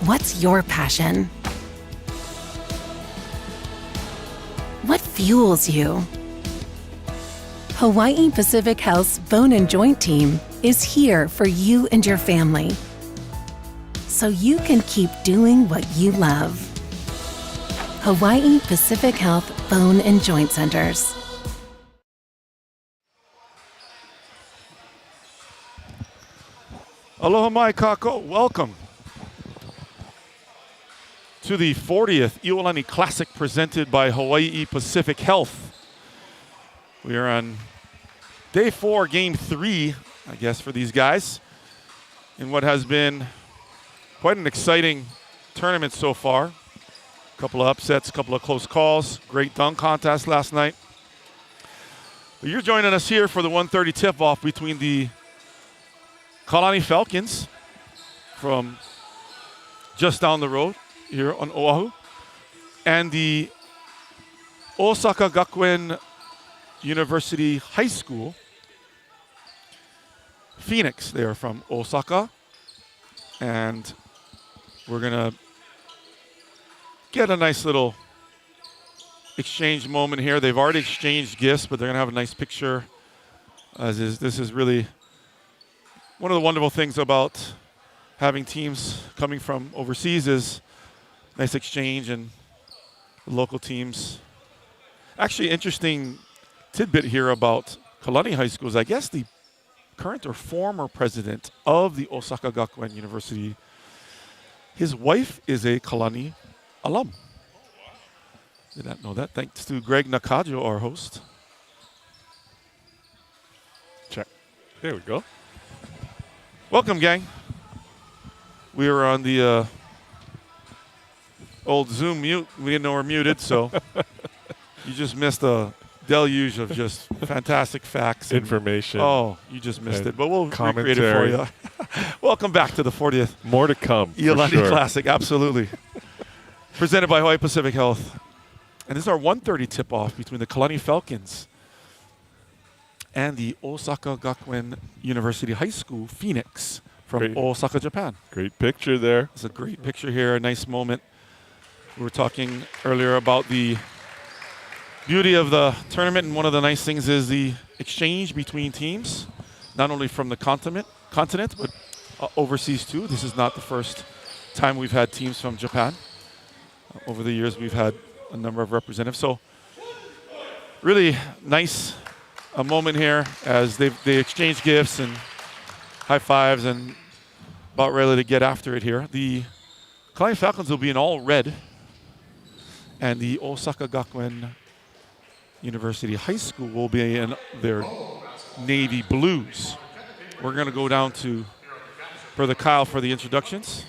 What's your passion? What fuels you? Hawaii Pacific Health's Bone and Joint Team is here for you and your family, so you can keep doing what you love. Hawaii Pacific Health Bone and Joint Centers. Aloha mai kako, welcome to the 40th Iolani Classic presented by Hawaii Pacific Health. We are on day 4, game 3, I guess, for these guys, in what has been quite an exciting tournament so far. A couple of upsets, a couple of close calls, great dunk contest last night. But you're joining us here for the 1:30 tip-off between the Kalani Falcons from just down the road here on Oahu and the Osaka Gakuin University High School, Phoenix. They are from Osaka, and we're gonna get a nice little exchange moment here. They've already exchanged gifts, but they're gonna have a nice picture. This is really one of the wonderful things about having teams coming from overseas is nice exchange and the local teams. Actually, interesting tidbit here about Kalani High School is I guess the current or former president of the Osaka Gakuin University, his wife is a Kalani alum. Did not know that. Thanks to Greg Nakajo, our host. Check. There we go. Welcome, gang. We were on the old Zoom mute. We didn't know we're muted, so you just missed a deluge of just fantastic facts. Information. Oh, you just missed it, but we'll recreate it for commentary. you. Welcome back to the 40th More to come. Iolani for sure. Classic, absolutely. Presented by Hawaii Pacific Health. And this is our 1:30 tip-off between the Kalani Falcons and the Osaka Gakuin University High School, Phoenix, from Great. Osaka, Japan. Great picture there. It's a great picture here, a nice moment. We were talking earlier about the beauty of the tournament, and one of the nice things is the exchange between teams, not only from the continent, but overseas too. This is not the first time we've had teams from Japan. Over the years, we've had a number of representatives. So really nice a moment here as they exchange gifts and high fives and about ready to get after it here. The Kalani Falcons will be in all red, and the Osaka Gakuin University High School will be in their navy blues. We're going to go down to Brother Kyle for the introductions.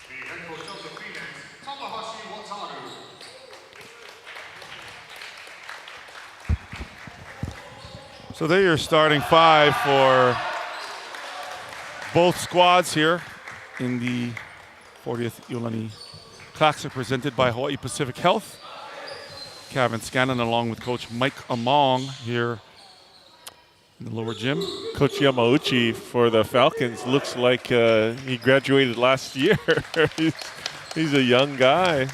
The head coach of the Phoenix, Takahashi Wataru. So they're your starting five for both squads here in the 40th Iolani Classic presented by Hawaii Pacific Health. Kevin Scanlon along with Coach Mike Among here in the lower gym. Coach Yamauchi for the Falcons looks like he graduated last year. he's a young guy.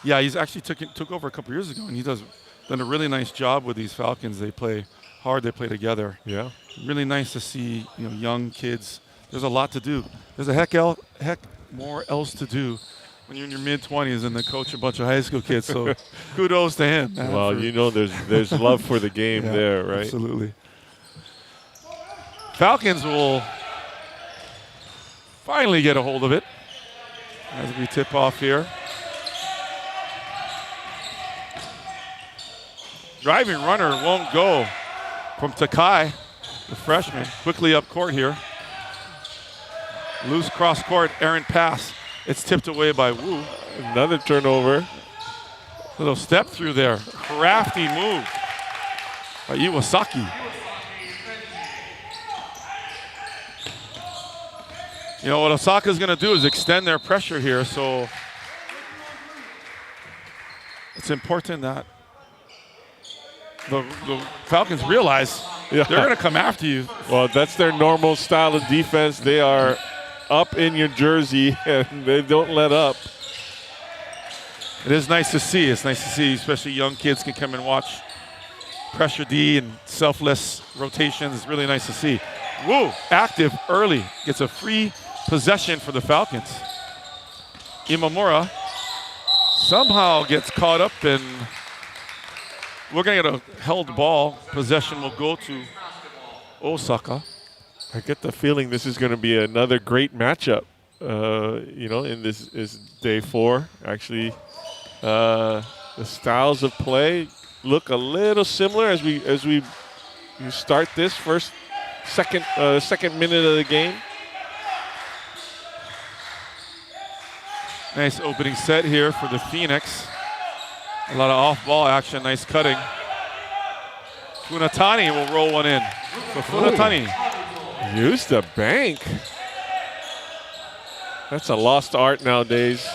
Yeah, he's actually took over a couple years ago, and he done a really nice job with these Falcons. They play hard, they play together. Yeah. Really nice to see, young kids. There's a lot to do. There's a heck more else to do when you're in your mid-20s and to coach a bunch of high school kids. So kudos to him. Man, well, there's love for the game there, right? Absolutely. Falcons will finally get a hold of it as we tip off here. Driving runner won't go from Takai, the freshman. Quickly up court here. Loose cross court, errant pass. It's tipped away by Wu. Another turnover. Little step through there. Crafty move by Iwasaki. What Osaka's going to do is extend their pressure here, so it's important that the Falcons realize they're going to come after you. Well, that's their normal style of defense. They are up in your jersey, and they don't let up. It is nice to see. It's nice to see, especially young kids can come and watch pressure D and selfless rotations. It's really nice to see. Woo, active early. Gets a free possession for the Falcons. Imamura somehow gets caught up in. We're going to get a held ball. Possession will go to Osaka. I get the feeling this is going to be another great matchup. In this is day 4. Actually, the styles of play look a little similar as we start this second minute of the game. Nice opening set here for the Phoenix. A lot of off-ball action, nice cutting. Funatani will roll one in. So Funatani. Use the bank. That's a lost art nowadays.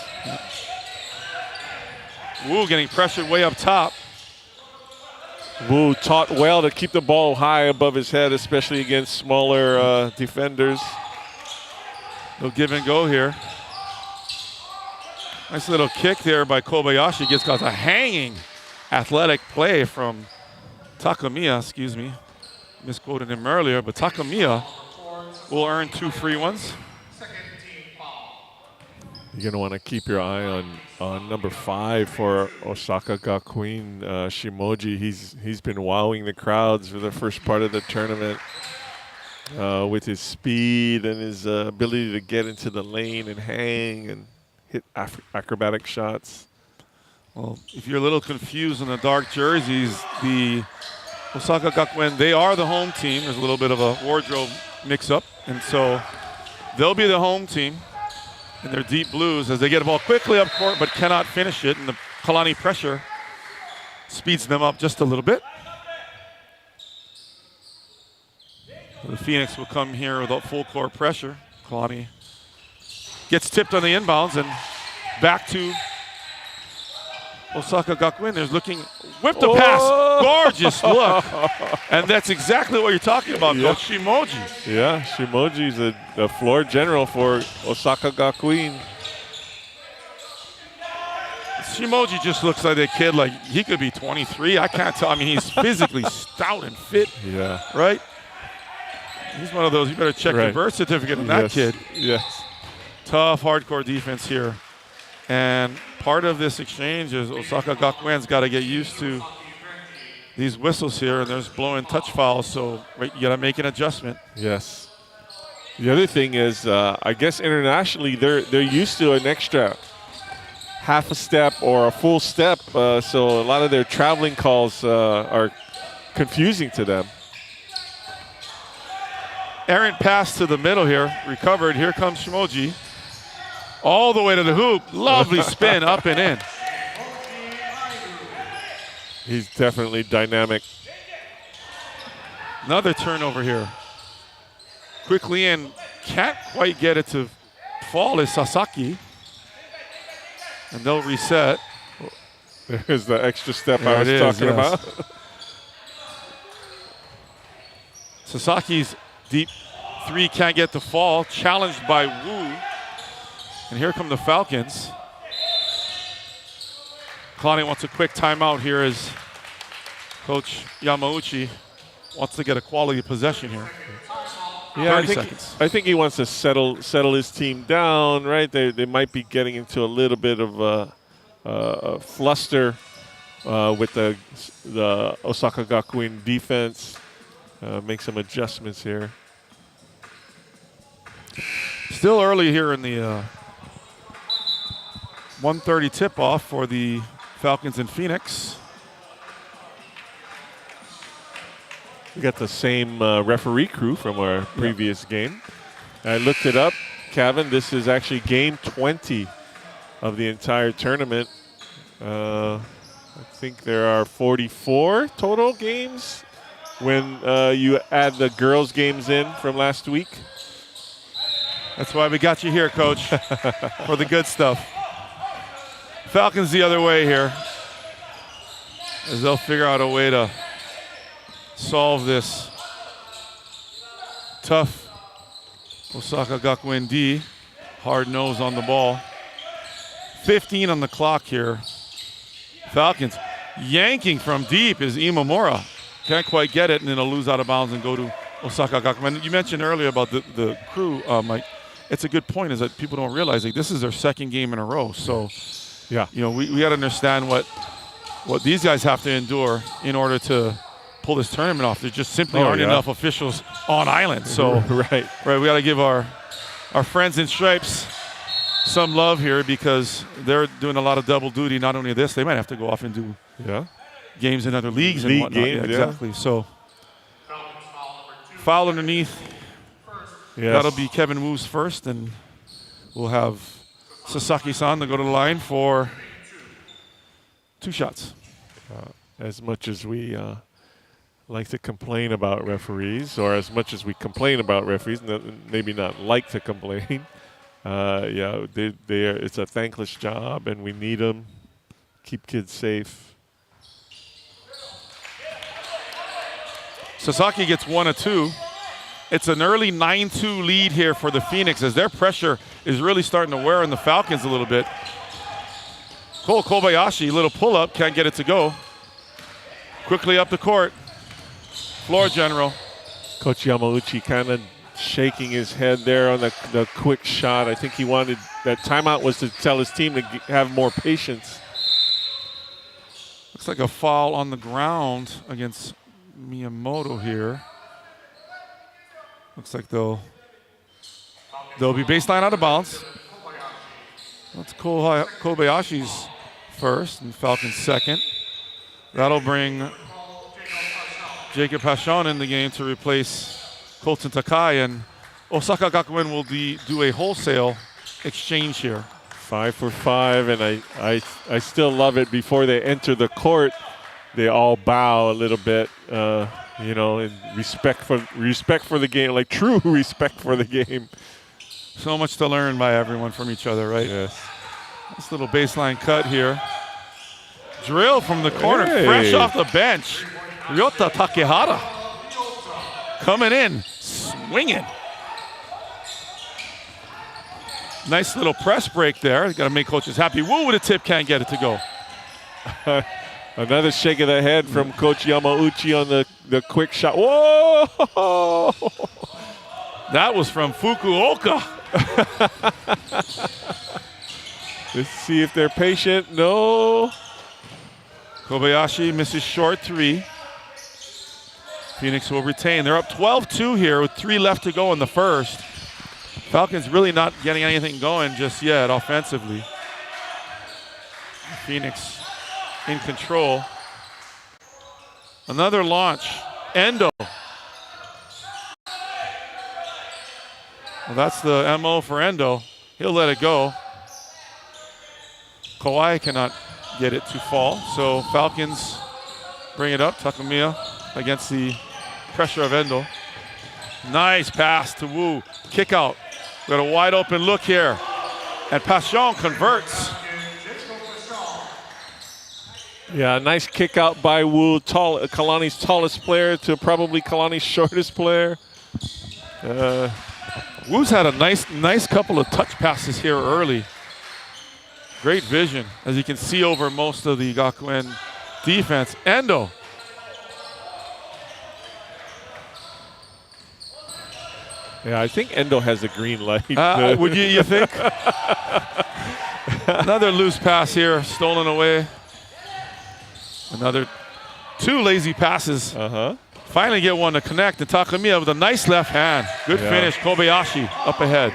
Wu getting pressured way up top. Wu taught well to keep the ball high above his head, especially against smaller defenders. They'll give and go here. Nice little kick there by Kobayashi. Gets caught a hanging athletic play from Takamiya, Misquoted him earlier, but Takamiya will earn 2 free ones. You're going to want to keep your eye on number 5 for Osaka Gakuin, Shimoji. He's been wowing the crowds for the first part of the tournament with his speed and his ability to get into the lane and hang and hit acrobatic shots. Well, if you're a little confused in the dark jerseys, the Osaka Gakuin, they are the home team. There's a little bit of a wardrobe mix-up, and so they'll be the home team in their deep blues as they get the ball quickly up court but cannot finish it, and the Kalani pressure speeds them up just a little bit. The Phoenix will come here without full court pressure. Kalani gets tipped on the inbounds and back to Osaka Gakuin. There's looking, whipped a pass, gorgeous look. And that's exactly what you're talking about, Coach Shimoji. Yeah, Shimoji's a floor general for Osaka Gakuin. Shimoji just looks like a kid, like he could be 23. I can't tell. I mean, he's physically stout and fit. Yeah. Right? He's one of those, you better check your birth certificate on that kid. Yes. Tough, hardcore defense here. And part of this exchange is Osaka Gakuin's got to get used to these whistles here, and there's blowing touch fouls, so you got to make an adjustment. Yes. The other thing is, I guess internationally, they're used to an extra half a step or a full step, so a lot of their traveling calls are confusing to them. Errant pass to the middle here, recovered. Here comes Shimoji. All the way to the hoop. Lovely spin up and in. He's definitely dynamic. Another turnover here. Quickly and can't quite get it to fall is Sasaki. And they'll reset. There's the extra step There I was it is, talking yes. about. Sasaki's deep three can't get to fall. Challenged by Wu. And here come the Falcons. Kalani wants a quick timeout here as Coach Yamauchi wants to get a quality possession here. Yeah, 30 seconds. I think he wants to settle his team down, right? They might be getting into a little bit of a fluster with the Osaka Gakuin defense. Make some adjustments here. Still early here in the 1:30 tip-off for the Falcons in Phoenix. We got the same referee crew from our previous game. I looked it up, Kevin. This is actually game 20 of the entire tournament. I think there are 44 total games when you add the girls' games in from last week. That's why we got you here, Coach, for the good stuff. Falcons the other way here, as they'll figure out a way to solve this tough Osaka Gakuin D. Hard nose on the ball. 15 on the clock here. Falcons yanking from deep is Imamura. Can't quite get it, and then it'll lose out of bounds and go to Osaka Gakuin. You mentioned earlier about the crew, Mike. It's a good point, is that people don't realize like, this is their second game in a row. So, yeah, you know, we got to understand what these guys have to endure in order to pull this tournament off. There just simply aren't enough officials on island. So, right, we got to give our friends in stripes some love here because they're doing a lot of double duty. Not only this, they might have to go off and do games in other leagues and whatnot. Games, exactly. So, foul underneath. Yes. That'll be Kevin Wu's first, and we'll have Sasaki-san to go to the line for 2 shots. As much as we like to complain about referees, or as much as we complain about referees, maybe not like to complain, it's a thankless job, and we need them. Keep kids safe. Sasaki gets 1 of 2. It's an early 9-2 lead here for the Phoenix as their pressure is really starting to wear on the Falcons a little bit. Cole Kobayashi, little pull-up, can't get it to go. Quickly up the court. Floor general. Coach Yamauchi kind of shaking his head there on the quick shot. I think he wanted that timeout was to tell his team to have more patience. Looks like a foul on the ground against Miyamoto here. Looks like they'll be baseline out of bounds. That's Kobayashi's first and Falcons second. That'll bring Jacob Pashon in the game to replace Colton Takai, and Osaka Gakuin will do a wholesale exchange here. 5 for 5, and I still love it. Before they enter the court, they all bow a little bit. In respect for the game, like true respect for the game. So much to learn by everyone from each other, right? Yes. This little baseline cut here. Drill from the corner, fresh off the bench. Ryota Takehara coming in, swinging. Nice little press break there. Got to make coaches happy. Wu with a tip, can't get it to go. Another shake of the head from Coach Yamauchi on the quick shot. Whoa! That was from Fukuoka. Let's see if they're patient. No. Kobayashi misses short 3. Phoenix will retain. They're up 12-2 here with 3 left to go in the first. Falcons really not getting anything going just yet offensively. Phoenix in control. Another launch. Endo. Well, that's the MO for Endo. He'll let it go. Kawhi cannot get it to fall. So Falcons bring it up. Takamiya against the pressure of Endo. Nice pass to Wu. Kick out. Got a wide open look here. And Passion converts. Yeah, nice kick out by Wu, Kalani's tallest player to probably Kalani's shortest player. Wu's had a nice couple of touch passes here early. Great vision, as you can see over most of the Gakuin defense. Endo. Yeah, I think Endo has a green light. Would you think? Another loose pass here, stolen away. Another 2 lazy passes. Finally get one to connect. And Takamiya with a nice left hand. Good finish. Kobayashi up ahead.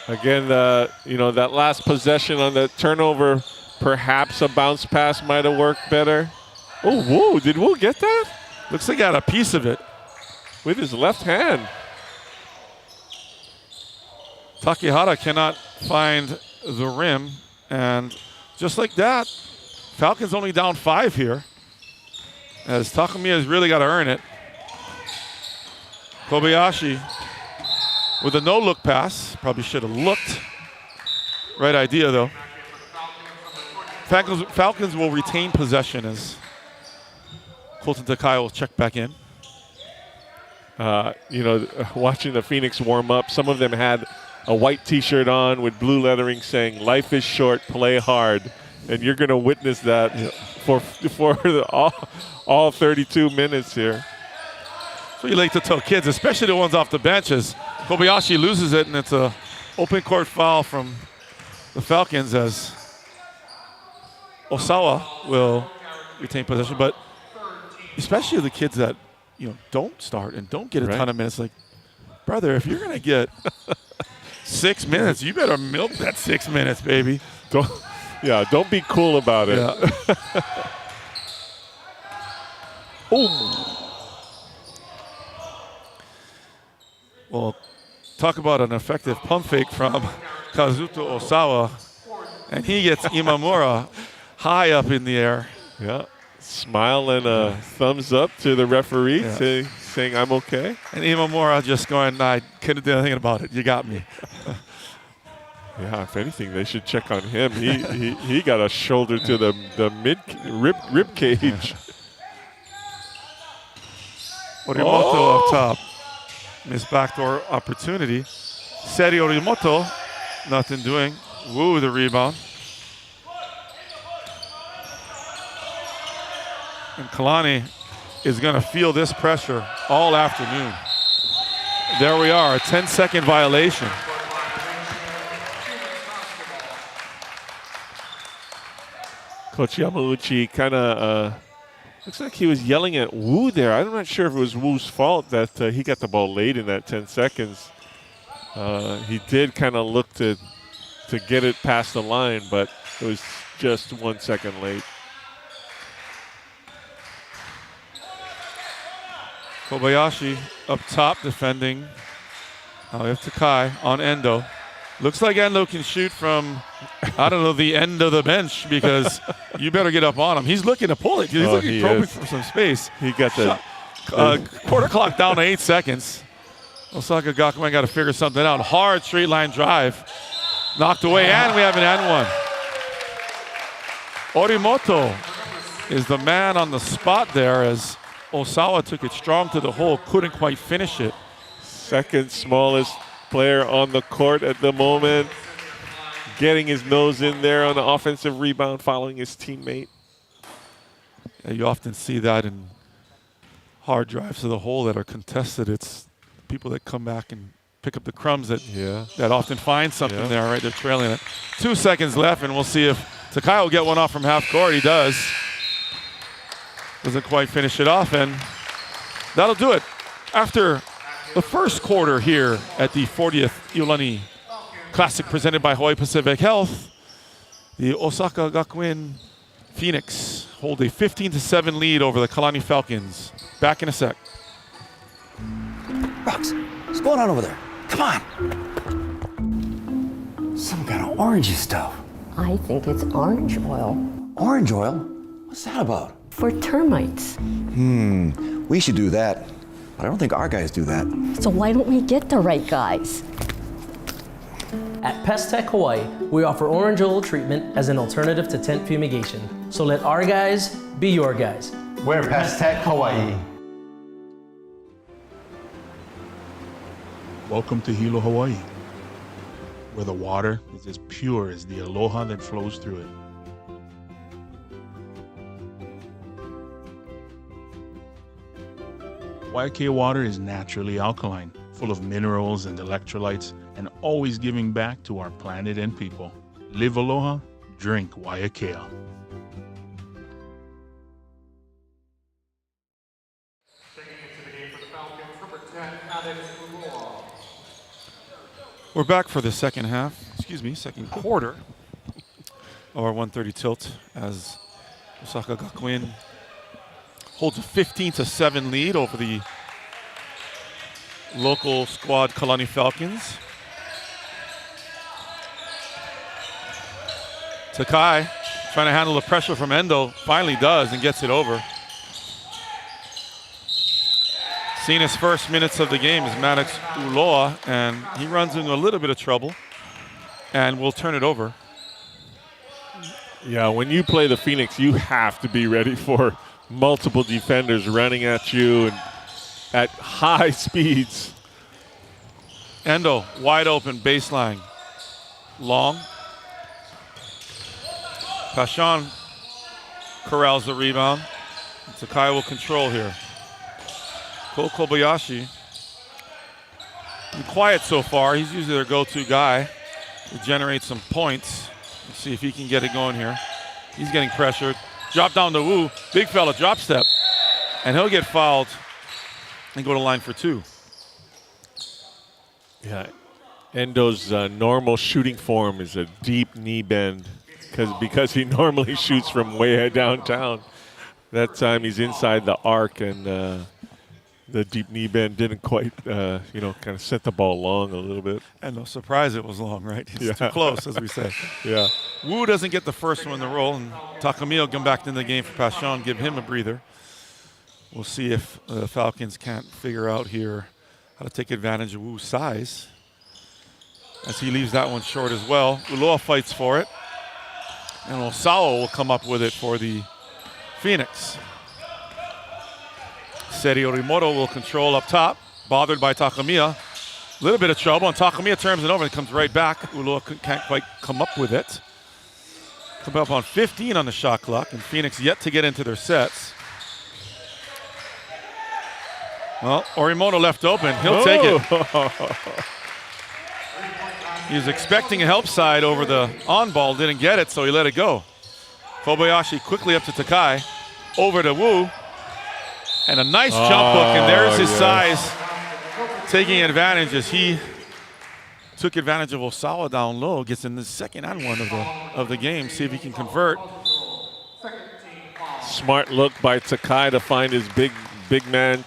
Again, that last possession on the turnover, perhaps a bounce pass might have worked better. Oh, whoa, did Wu get that? Looks like he got a piece of it. With his left hand. Takehara cannot find the rim. And just like that, Falcons only down 5 here. As Takamiya has really got to earn it. Kobayashi with a no-look pass. Probably should have looked. Right idea, though. Falcons will retain possession as Colton Takai will check back in. Watching the Phoenix warm up, some of them had a white T-shirt on with blue lettering saying, "Life is short, play hard." And you're going to witness that for all 32 minutes here. So you like to tell kids, especially the ones off the benches. Kobayashi loses it, and it's a open court foul from the Falcons as Osawa will retain possession. But especially the kids that don't start and don't get a ton of minutes, like, brother, if you're going to get 6 minutes, you better milk that 6 minutes, baby. Don't be cool about it. Yeah. Well, talk about an effective pump fake from Kazuto Osawa. And he gets Imamura high up in the air. Yeah. Smile and a thumbs up to the referee saying, "I'm okay." And Imamura just going, "I couldn't do anything about it. You got me." Yeah, if anything, they should check on him. He got a shoulder to the rib cage. Orimoto up top. Missed backdoor opportunity. Seri Orimoto, nothing doing. Wu with the rebound. And Kalani is going to feel this pressure all afternoon. There we are, a 10-second violation. Coach Yamauchi kind of looks like he was yelling at Wu there. I'm not sure if it was Wu's fault that he got the ball late in that 10 seconds. He did kind of look to get it past the line, but it was just 1 second late. Kobayashi up top defending. Now we have Takai on Endo. Looks like Endo can shoot from, the end of the bench, because you better get up on him. He's looking to pull it. He's probing for some space. He got the quarter clock down to 8 seconds. Osaka Gakuin got to figure something out. Hard straight line drive. Knocked away, and we have an and one. Orimoto is the man on the spot there as Osawa took it strong to the hole, couldn't quite finish it. Second smallest player on the court at the moment, getting his nose in there on the offensive rebound, following his teammate. Yeah, you often see that in hard drives to the hole that are contested. It's people that come back and pick up the crumbs that often find something there, right? They're trailing it. 2 seconds left, and we'll see if Takai will get one off from half court. He does. Doesn't quite finish it off, and that'll do it. After the first quarter here at the 40th Iolani Classic presented by Hawaii Pacific Health, the Osaka Gakuin Phoenix hold a 15-7 lead over the Kalani Falcons. Back in a sec. Rox, what's going on over there? Come on. Some kind of orangey stuff. I think it's orange oil. Orange oil? What's that about? For termites. We should do that, but I don't think our guys do that. So why don't we get the right guys? At Pest Tech Hawaii, we offer orange oil treatment as an alternative to tent fumigation. So let our guys be your guys. We're Pest Tech Hawaii. Welcome to Hilo, Hawaii, where the water is as pure as the aloha that flows through it. Waiakea water is naturally alkaline, full of minerals and electrolytes, and always giving back to our planet and people. Live aloha, drink Waiakea. We're back for the second quarter of our 130 tilt as Osaka Gakuin holds a 15-7 lead over the local squad Kalani Falcons. Takai trying to handle the pressure from Endo, finally does and gets it over. Seen his first minutes of the game is Maddox Uloa, and he runs into a little bit of trouble, and we'll turn it over. Yeah, when you play the Phoenix, you have to be ready for multiple defenders running at you and at high speeds. Endo, wide open, baseline. Long. Pashan corrals the rebound. Takai will control here. Ko Kobayashi, been quiet so far. He's usually their go-to guy to generate some points. Let's see if he can get it going here. He's getting pressured. Drop down to Wu. Big fella, drop step. And he'll get fouled and go to line for two. Yeah, Endo's normal shooting form is a deep knee bend because he normally shoots from way downtown. That time he's inside the arc, and the deep knee bend didn't quite, kind of sent the ball long a little bit. And no surprise it was long, right? It's too close, as we say. Yeah. Wu doesn't get the first one in the roll, and Takamiya will come back in the game for Pashan, give him a breather. We'll see if the Falcons can't figure out here how to take advantage of Wu's size, as he leaves that one short as well. Uloa fights for it, and Osawa will come up with it for the Phoenix. Serio Rimoto will control up top, bothered by Takamiya. A little bit of trouble, and Takamiya turns it over and comes right back. Uloa can't quite come up with it. Come up on 15 on the shot clock, and Phoenix yet to get into their sets. Well, Orimoto left open. He'll take it. He was expecting a help side over the on ball, didn't get it, so he let it go. Kobayashi quickly up to Takai, over to Wu, and a nice jump hook, and there's his size taking advantage as he took advantage of Osawa down low, gets in the second and one of the game, see if he can convert. Smart look by Takai to find his big man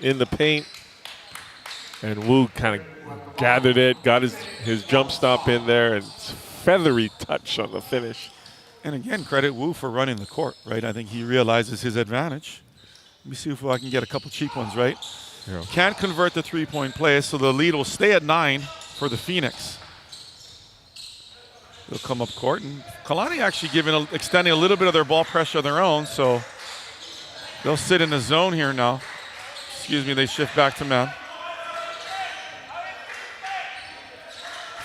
in the paint, and Wu kind of gathered it, got his jump stop in there, and feathery touch on the finish. And again, credit Wu for running the court, right? I think he realizes his advantage. Let me see if I can get a couple cheap ones, right? Yeah. Can't convert the three-point play, so the lead will stay at 9 for the Phoenix. They'll come up court, and Kalani actually extending a little bit of their ball pressure of their own, so they'll sit in the zone here now. Excuse me, they shift back to man.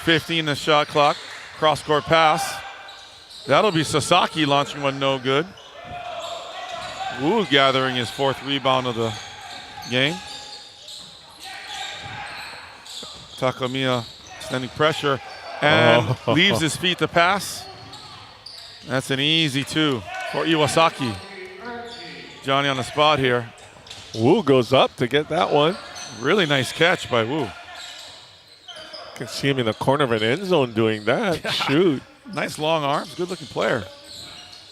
15 the shot clock, cross-court pass. That'll be Sasaki launching one no good. Wu gathering his 4th rebound of the game. Takamiya extending pressure and leaves his feet to pass. That's an easy 2 for Iwasaki. Johnny on the spot here. Wu goes up to get that one. Really nice catch by Wu. You can see him in the corner of an end zone doing that. Yeah. Shoot. Nice long arms, good looking player.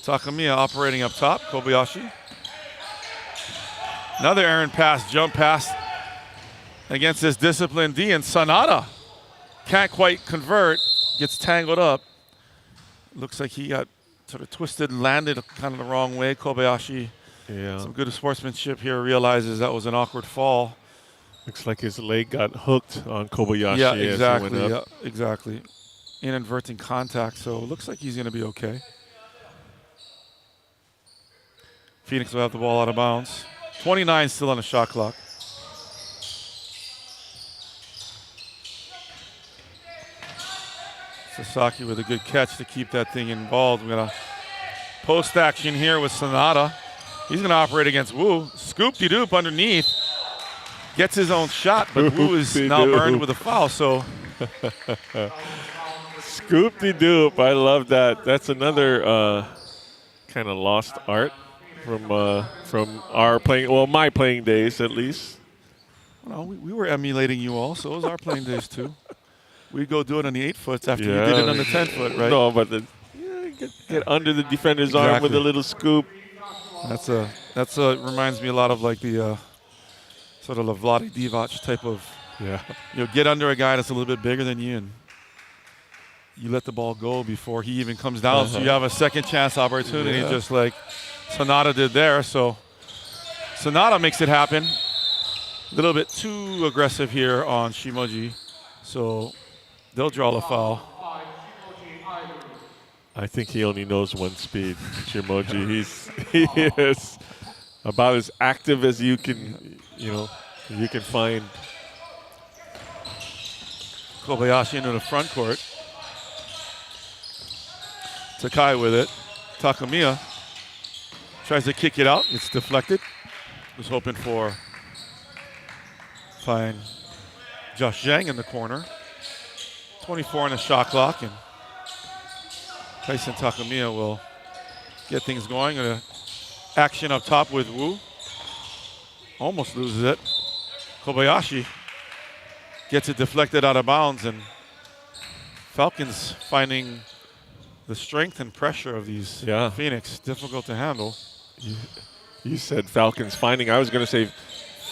Takamiya operating up top, Kobayashi. Another errant pass, jump pass against this disciplined D, and Sanada can't quite convert, gets tangled up. Looks like he got sort of twisted, landed kind of the wrong way. Kobayashi Yeah. Some good sportsmanship here. Realizes that was an awkward fall. Looks like his leg got hooked on Kobayashi Yeah, as he exactly. went up. Yeah, exactly. Inadvertent contact, so it looks like he's going to be okay. Phoenix will have the ball out of bounds. 29 still on the shot clock. Sasaki with a good catch to keep that thing involved. We're going to post action here with Sonata. He's going to operate against Wu. Scoop-de-doop underneath. Gets his own shot, but Wu is now burned with a foul. So Scoop-de-doop. I love that. That's another kind of lost art from our playing, well, my playing days at least. well, we were emulating you all, so it was our playing days too. We'd go do it on the 8-foots after you did it on the 10-foot, right? No, but get under the defender's arm with a little scoop. That's reminds me a lot of like the sort of Vlade Divac type of, get under a guy that's a little bit bigger than you and you let the ball go before he even comes down, so you have a second chance opportunity, just like Sonata did there. So Sonata makes it happen. A little bit too aggressive here on Shimoji, so they'll draw the foul. I think he only knows one speed, Shimoji. He is about as active as you can, you can find. Kobayashi into the front court. Takai with it. Takamiya tries to kick it out. It's deflected. Was hoping for find Josh Zhang in the corner. 24 on the shot clock, and Tyson Takamiya will get things going. Action up top with Wu. Almost loses it. Kobayashi gets it deflected out of bounds, and Falcons finding the strength and pressure of these Phoenix difficult to handle. You said Falcons finding. I was going to say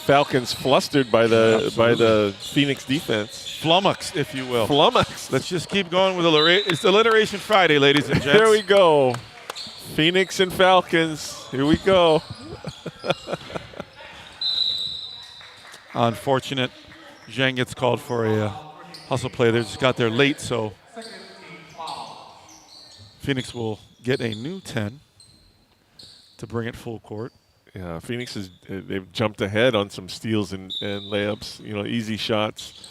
Falcons flustered by the Phoenix defense. Flummoxed, if you will. Flummoxed. Let's just keep going with it's Alliteration Friday, ladies and gents. Here we go. Phoenix and Falcons. Here we go. Unfortunate. Zhang gets called for a hustle play. They just got there late, so Phoenix will get a new 10 to bring it full court. Yeah, Phoenix they've jumped ahead on some steals and layups. Easy shots.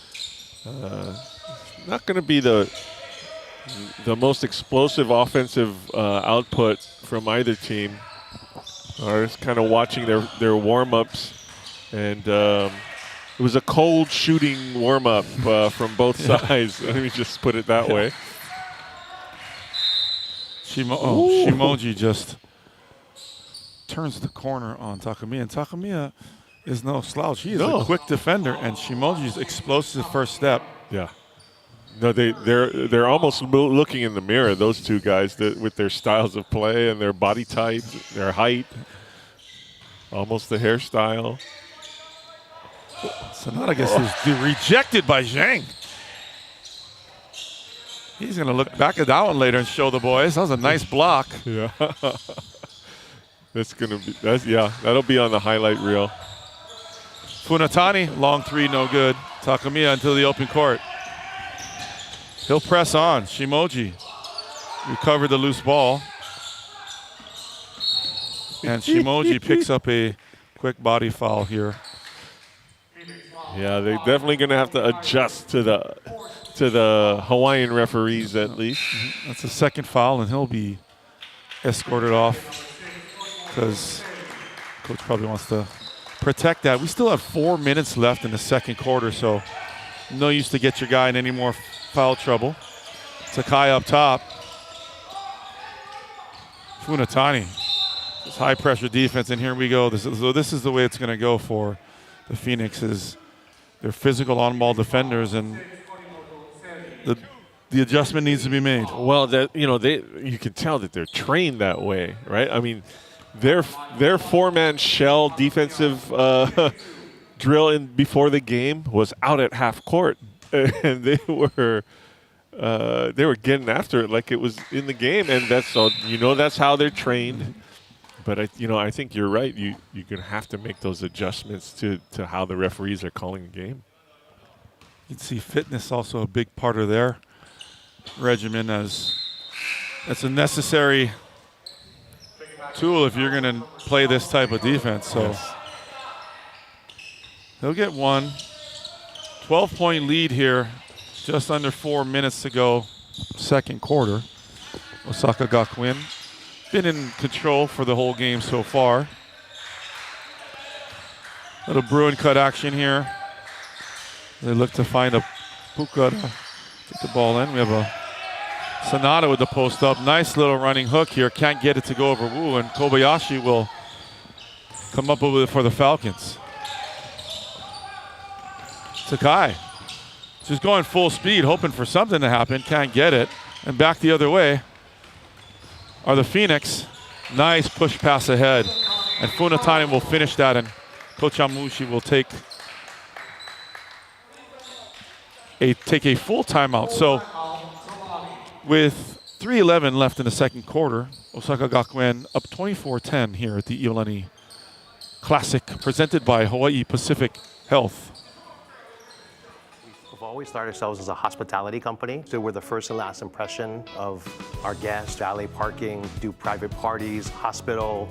Not going to be the most explosive offensive output from either team. I was kind of watching their warm-ups, and it was a cold shooting warm-up from both sides. Let me just put it that way. Shimoji just turns the corner on Takamiya. And Takamiya is no slouch. He is a quick defender, and Shimoji's explosive first step. Yeah. No, they're almost looking in the mirror, those two guys, with their styles of play and their body type, their height, almost the hairstyle. Sonata gets rejected by Zhang. He's going to look back at that one later and show the boys. That was a nice block. Yeah. That'll be on the highlight reel. Funatani, long three, no good. Takamiya into the open court. He'll press on. Shimoji recovered the loose ball. And Shimoji picks up a quick body foul here. Yeah, they're definitely going to have to adjust to the Hawaiian referees at least. That's a second foul, and he'll be escorted off because coach probably wants to protect that. We still have 4 minutes left in the second quarter, so no use to get your guy in any more foul trouble. Takai up top. Funatani. It's high pressure defense, and here we go. This is the way it's going to go for the Phoenix. They're physical on-ball defenders, and the adjustment needs to be made. Well, you can tell that they're trained that way, right? I mean, their four-man shell defensive drill before the game was out at half court, and they were getting after it like it was in the game, and that's how they're trained. But I think you're right. You're gonna have to make those adjustments to how the referees are calling the game. You can see fitness also a big part of their regimen, as it's a necessary tool if you're going to play this type of defense. So they'll get one. 12-point lead here, just under 4 minutes to go, second quarter. Osaka Gakuin been in control for the whole game so far. Little Bruin cut action here. They look to find a Puka to get the ball in. We have a Sonata with the post up. Nice little running hook here. Can't get it to go over Wu, and Kobayashi will come up with it for the Falcons. Sakai just going full speed, hoping for something to happen. Can't get it. And back the other way are the Phoenix. Nice push pass ahead. And Funatani will finish that, and Coach Amushi will take a full timeout. So with 3:11 left in the second quarter, Osaka Gakuin up 24-10 here at the Iolani Classic, presented by Hawaii Pacific Health. We've always started ourselves as a hospitality company, so we're the first and last impression of our guests. Valet parking, do private parties, hospital,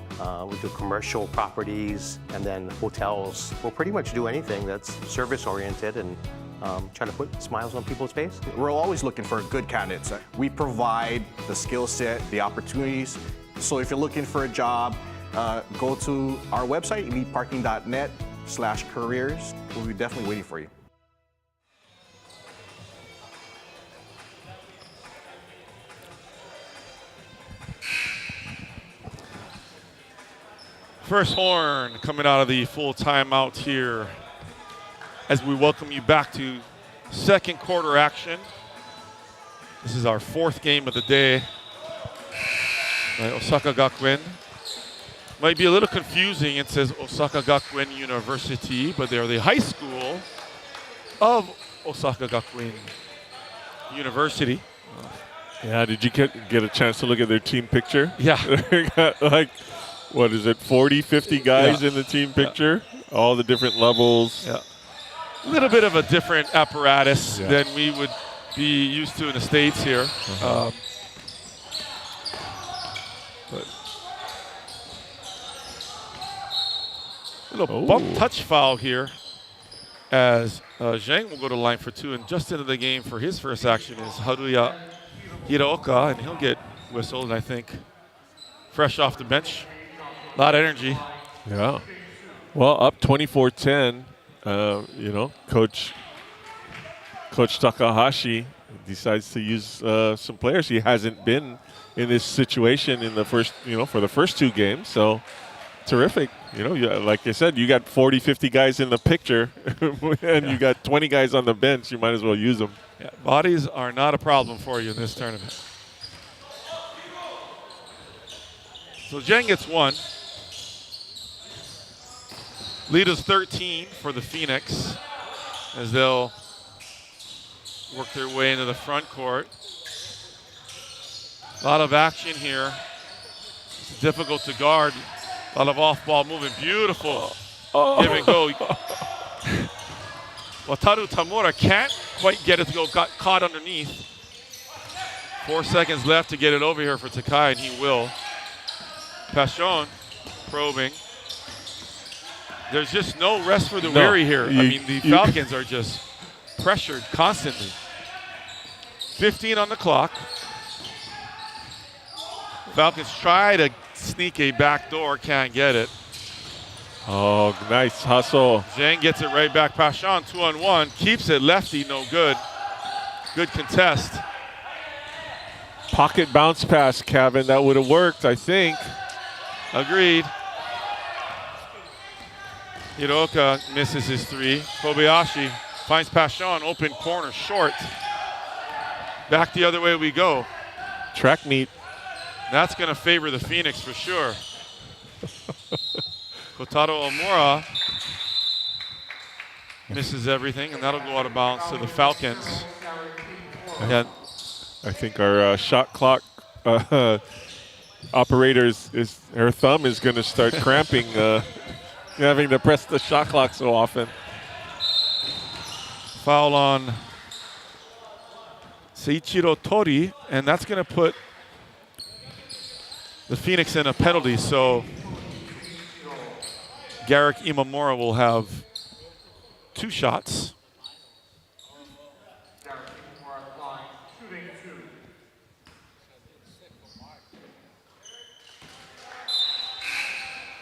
we do commercial properties, and then hotels. We'll pretty much do anything that's service-oriented and trying to put smiles on people's face. We're always looking for good candidates. We provide the skill set, the opportunities. So if you're looking for a job, go to our website, eliteparking.net/careers. We'll be definitely waiting for you. First horn coming out of the full timeout here, as we welcome you back to second quarter action. This is our fourth game of the day. Osaka Gakuin. Might be a little confusing. It says Osaka Gakuin University, but they're the high school of Osaka Gakuin University. Yeah, did you get a chance to look at their team picture? Yeah. Like, what is it, 40, 50 guys in the team picture? All the different levels. Yeah. A little bit of a different apparatus than we would be used to in the States here. But little bump touch foul here, as Zhang will go to the line for two, and just into the game for his first action is Haruya Hiraoka, and he'll get whistled, I think, fresh off the bench. A lot of energy. Yeah. Well, up 24-10. Coach Takahashi decides to use some players. He hasn't been in this situation in the first, for the first two games. So terrific. Like I said, you got 40, 50 guys in the picture, and you got 20 guys on the bench. You might as well use them. Yeah, bodies are not a problem for you in this tournament. So Zhang gets one. Lead is 13 for the Phoenix, as they'll work their way into the front court. A lot of action here. It's difficult to guard. A lot of off-ball movement. Beautiful. Give and go. Wataru Tamura can't quite get it to go. Got caught underneath. 4 seconds left to get it over here for Takai, and he will. Pashon probing. There's just no rest for the weary here. The Falcons are just pressured constantly. 15 on the clock. Falcons try to sneak a back door, can't get it. Oh, nice hustle. Zhang gets it right back. Pashon 2-on-1, keeps it lefty, no good. Good contest. Pocket bounce pass, Kevin. That would have worked, I think. Agreed. Hiroka misses his three. Kobayashi finds Pashon, open corner, short. Back the other way we go. Track meet. That's going to favor the Phoenix for sure. Kotaro Omura misses everything, and that'll go out of bounds to the Falcons. I think our shot clock operators, her thumb is going to start cramping, having to press the shot clock so often. Foul on Seiichiro Tori, and that's going to put the Phoenix in a penalty. So Garrick Imamura will have 2 shots.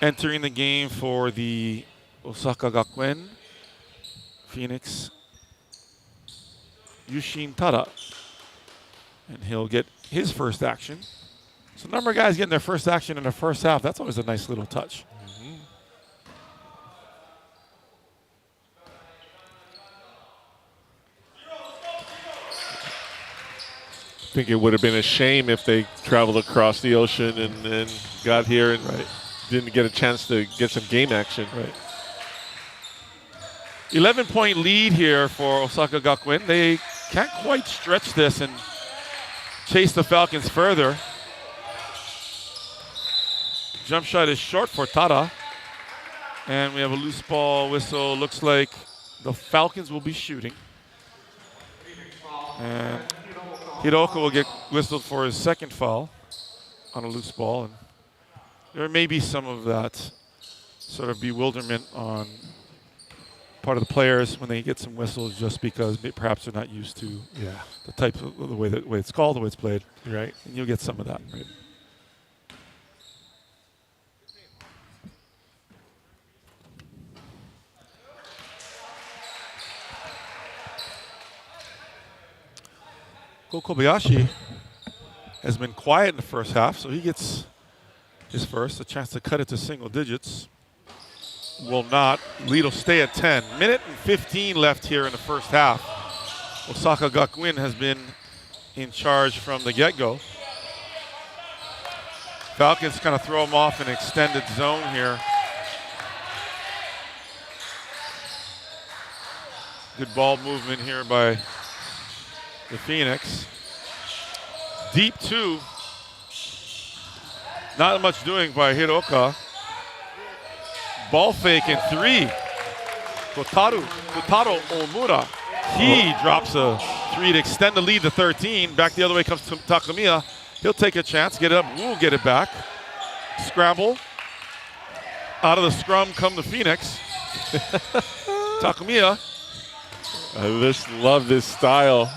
Entering the game for the Osaka Gakuin, Phoenix, Yushin Tada. And he'll get his first action. So a number of guys getting their first action in the first half. That's always a nice little touch. I think it would have been a shame if they traveled across the ocean and got here and didn't get a chance to get some game action. 11-point lead here for Osaka Gakuin. They can't quite stretch this and chase the Falcons further. Jump shot is short for Tada. And we have a loose ball whistle. Looks like the Falcons will be shooting. And Hiroka will get whistled for his second foul on a loose ball. And there may be some of that sort of bewilderment on part of the players when they get some whistles, just because perhaps they're not used to the type of the way it's called, the way it's played. Right. And you'll get some of that. Right. Ko Kobayashi has been quiet in the first half, so he gets his first, a chance to cut it to single digits. Will not. Lead will stay at 10. Minute and 15 left here in the first half. Osaka Gakuin has been in charge from the get-go. Falcons kind of throw them off an extended zone here. Good ball movement here by the Phoenix. Deep 2. Not much doing by Hiroka. Ball fake in 3. Kotaro Omura. He drops a 3 to extend the lead to 13. Back the other way comes to Takamiya. He'll take a chance, get it up, Wu get it back. Scramble. Out of the scrum come the Phoenix. Takamiya. I just love this style.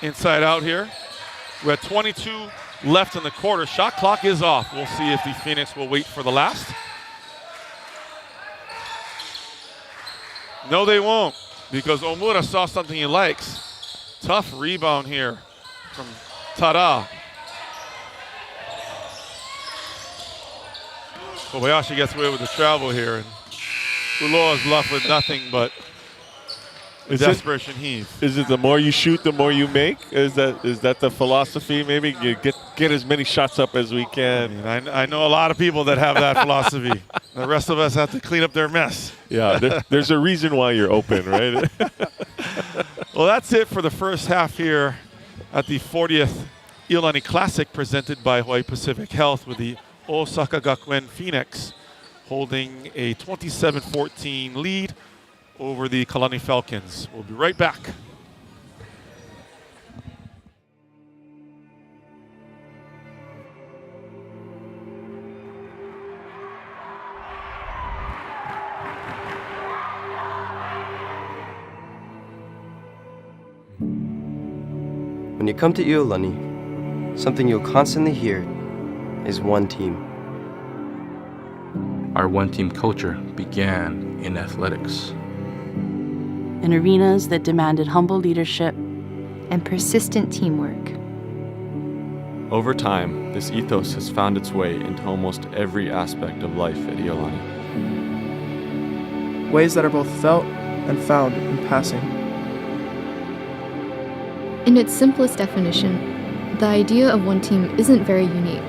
Inside out here. We're at 22 left in the quarter. Shot clock is off. We'll see if the Phoenix will wait for the last. No, they won't, because Omura saw something he likes. Tough rebound here from Tada. Kobayashi gets away with the travel here, and Ulloa is left with nothing but desperation heave. Is it the more you shoot, the more you make? Is that the philosophy? Maybe you get as many shots up as we can. I know a lot of people that have that philosophy. The rest of us have to clean up their mess. Yeah, there's a reason why you're open, right? Well, that's it for the first half here at the 40th Iolani Classic, presented by Hawaii Pacific Health, with the Osaka Gakuin Phoenix holding a 27-14 lead over the Kalani Falcons. We'll be right back. When you come to Iolani, something you'll constantly hear is one team. Our one-team culture began in athletics. In arenas that demanded humble leadership and persistent teamwork. Over time, this ethos has found its way into almost every aspect of life at Iolani. Ways that are both felt and found in passing. In its simplest definition, the idea of one team isn't very unique.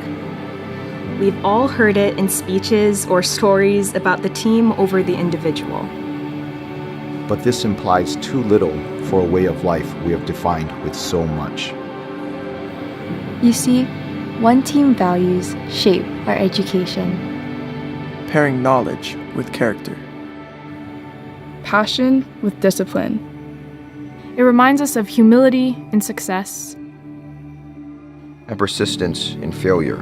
We've all heard it in speeches or stories about the team over the individual. But this implies too little for a way of life we have defined with so much. You see, one team values shape our education. Pairing knowledge with character. Passion with discipline. It reminds us of humility in success and persistence in failure.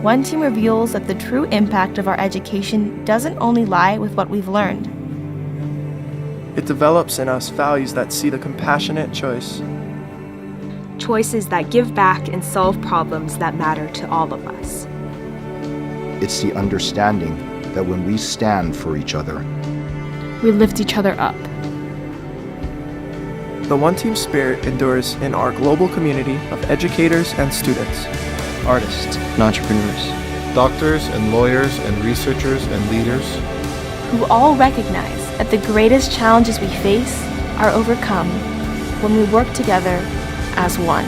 One team reveals that the true impact of our education doesn't only lie with what we've learned. It develops in us values that see the compassionate choice. Choices that give back and solve problems that matter to all of us. It's the understanding that when we stand for each other, we lift each other up. The One Team spirit endures in our global community of educators and students, artists and entrepreneurs, doctors and lawyers and researchers and leaders, who all recognize that the greatest challenges we face are overcome when we work together as one.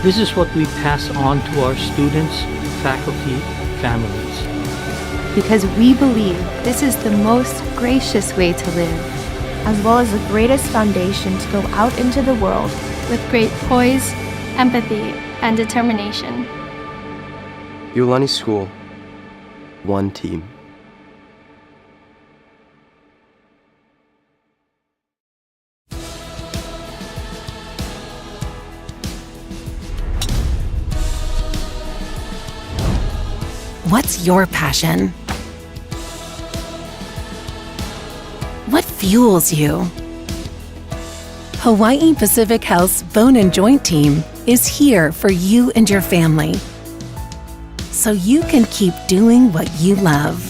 This is what we pass on to our students, faculty, families. Because we believe this is the most gracious way to live, as well as the greatest foundation to go out into the world with great poise, empathy, and determination. Iolani School, one team. What's your passion? What fuels you? Hawaii Pacific Health's Bone and Joint Team is here for you and your family, so you can keep doing what you love.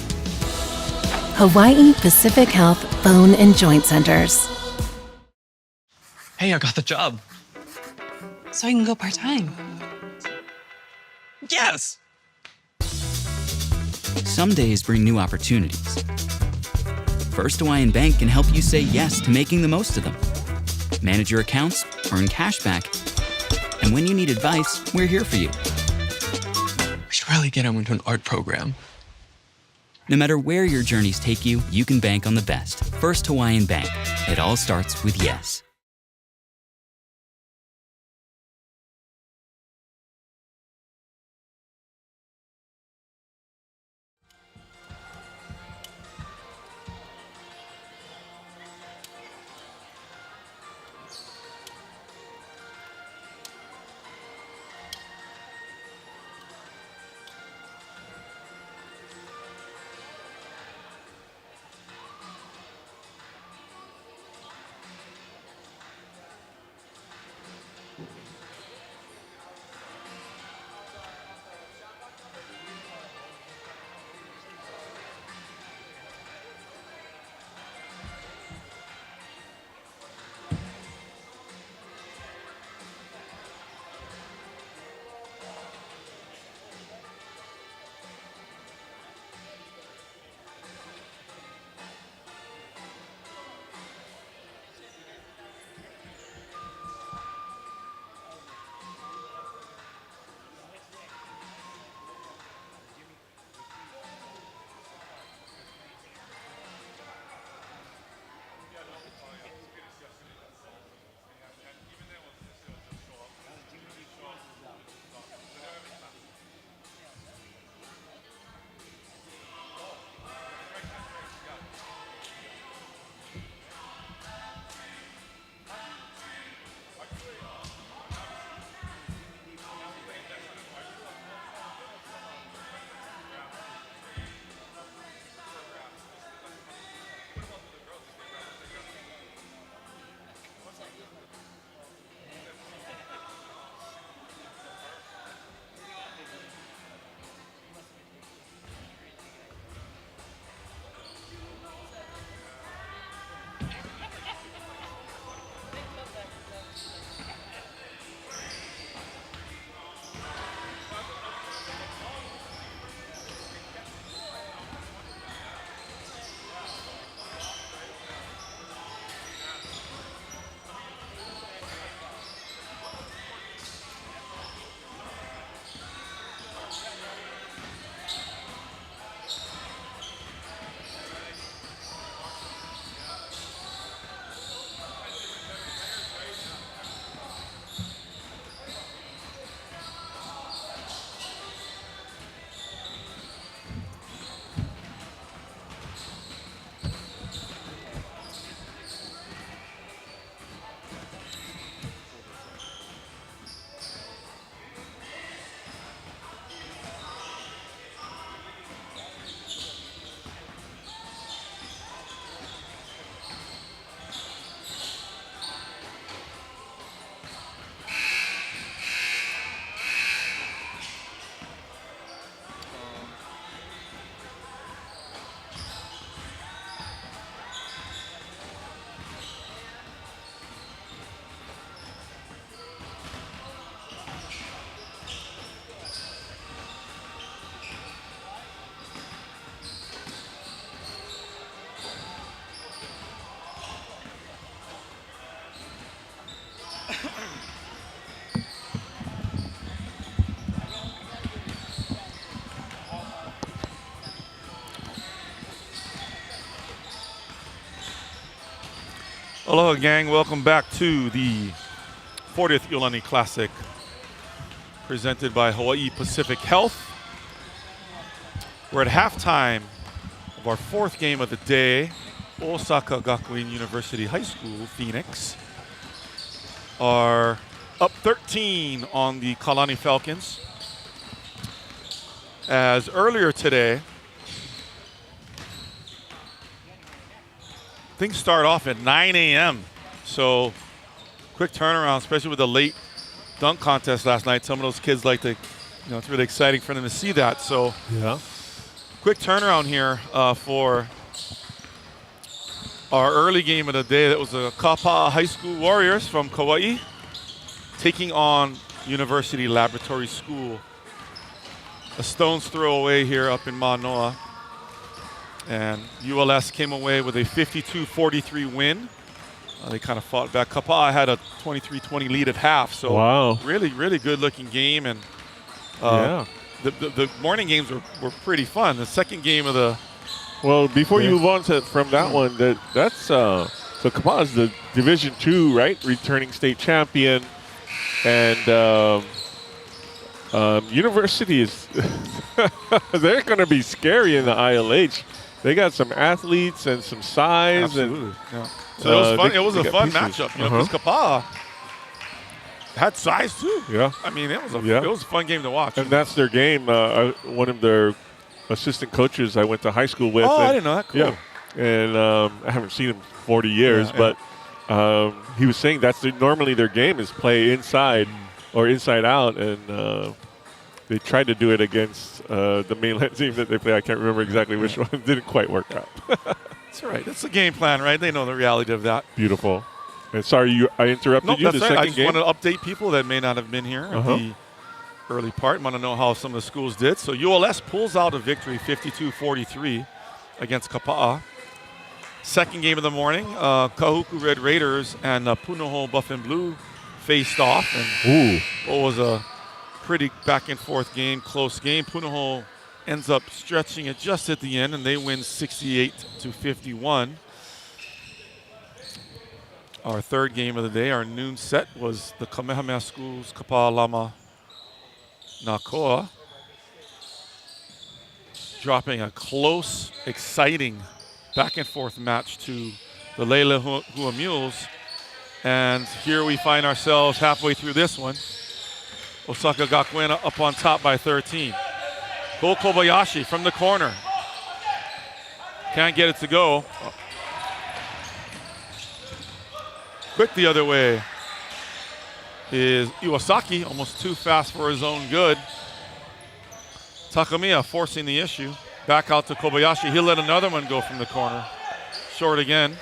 Hawaii Pacific Health Bone and Joint Centers. Hey, I got the job. So I can go part-time. Yes! Some days bring new opportunities. First Hawaiian Bank can help you say yes to making the most of them. Manage your accounts, earn cash back, and when you need advice, we're here for you. We should really get him into an art program. No matter where your journeys take you, you can bank on the best. First Hawaiian Bank. It all starts with yes. Aloha, gang. Welcome back to the 40th Iolani Classic, presented by Hawaii Pacific Health. We're at halftime of our fourth game of the day. Osaka Gakuin University High School, Phoenix, are up 13 on the Kalani Falcons. As earlier today, things start off at 9 a.m. So quick turnaround, especially with the late dunk contest last night. Some of those kids like to, it's really exciting for them to see that. So yeah, quick turnaround here for our early game of the day. That was the Kapa High School Warriors from Kauai taking on University Laboratory School. A stone's throw away here up in Manoa. And ULS came away with a 52-43 win. They kind of fought back. Kapa had a 23-20 lead at half. So wow, really, really good looking game. And the morning games were pretty fun. The second game of the... Well, before you move on from that one, that's so Kapa is the Division II, right? Returning state champion. And University is... they're going to be scary in the ILH. They got some athletes and some size. Absolutely. And, yeah. So it was fun. It was a fun matchup, because Kapa had size too. Yeah. I mean, it was a fun game to watch. And that's their game. One of their assistant coaches I went to high school with. Oh, I didn't know that. Cool. Yeah. And I haven't seen him 40 years, but he was saying that's normally their game is play inside or inside out, and they tried to do it against the mainland team that they play. I can't remember exactly which one. It didn't quite work out. That's all right. That's the game plan, right? They know the reality of that. Beautiful. And sorry, I interrupted you. That's right. I just want to update people that may not have been here at the early part. Want to know how some of the schools did. So ULS pulls out a victory, 52-43 against Kapa. Second game of the morning, Kahuku Red Raiders and Punahou Buff and Blue faced off. And it was a pretty back and forth game, close game. Punahou ends up stretching it just at the end, and they win 68-51. Our third game of the day, our noon set, was the Kamehameha Schools-Kapalama Nakoa, dropping a close, exciting back and forth match to the Leilehua Mules. And here we find ourselves halfway through this one. Osaka Gakuin up on top by 13. Go Kobayashi from the corner. Can't get it to go. Quick the other way is Iwasaki, almost too fast for his own good. Takamiya forcing the issue. Back out to Kobayashi. He'll let another one go from the corner. Short again.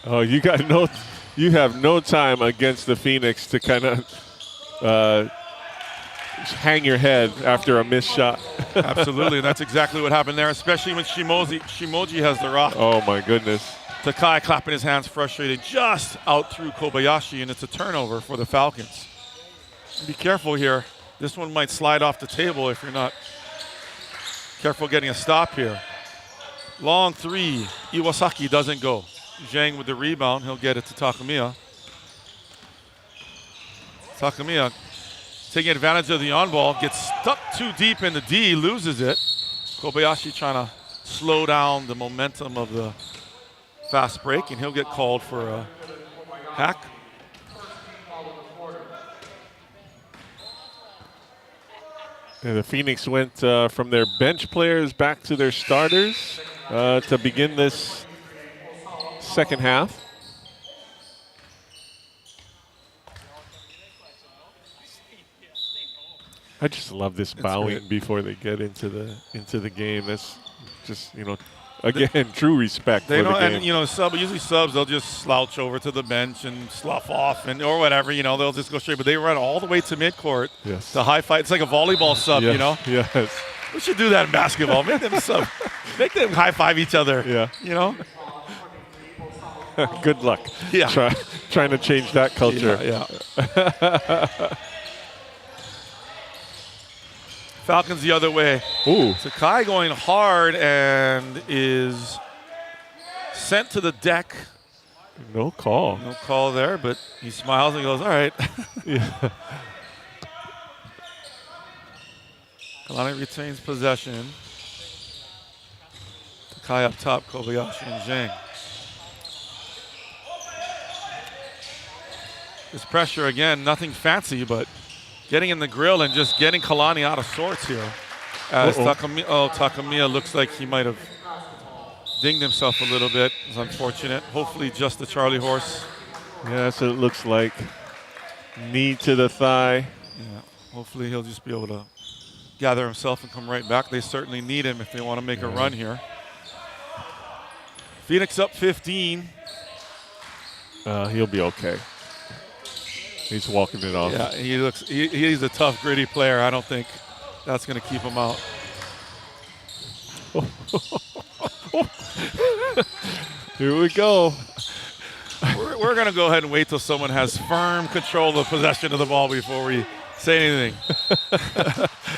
Oh, you have no time against the Phoenix to kind of hang your head after a missed shot. Absolutely, and that's exactly what happened there, especially when Shimoji has the rock. Oh, my goodness. Takai clapping his hands frustrated, just out through Kobayashi, and it's a turnover for the Falcons. Be careful here. This one might slide off the table if you're not careful getting a stop here. Long three. Iwasaki doesn't go. Zhang with the rebound. He'll get it to Takamiya. Takamiya taking advantage of the on-ball, gets stuck too deep in the D, loses it. Kobayashi trying to slow down the momentum of the fast break, and he'll get called for a hack. And the Phoenix went from their bench players back to their starters to begin this second half. I just love this bowing before they get into the game. That's just, again, true respect for the game. And usually subs, they'll just slouch over to the bench and slough off or whatever. They'll just go straight. But they run all the way to midcourt to high five. It's like a volleyball sub. Yes. We should do that in basketball. Make them sub. Make them high five each other. Yeah. Good luck. Yeah. Trying to change that culture. Yeah. Falcons the other way. Sakai going hard and is sent to the deck No call. No call there, but he smiles and goes, all right. Yeah. Kalani retains possession. Takai up top, Kobayashi and Zhang. This pressure again, nothing fancy, but getting in the grill and just getting Kalani out of sorts here. As Takamiya looks like he might have dinged himself a little bit. It's unfortunate. Hopefully just the Charlie horse. Yeah, that's what it looks like. Knee to the thigh. Yeah, hopefully he'll just be able to gather himself and come right back. They certainly need him if they want to make a run here. Phoenix up 15. He'll be okay. He's walking it off. Yeah, he's a tough, gritty player. I don't think that's going to keep him out. Here we go. We're going to go ahead and wait till someone has firm control of the possession of the ball before we say anything.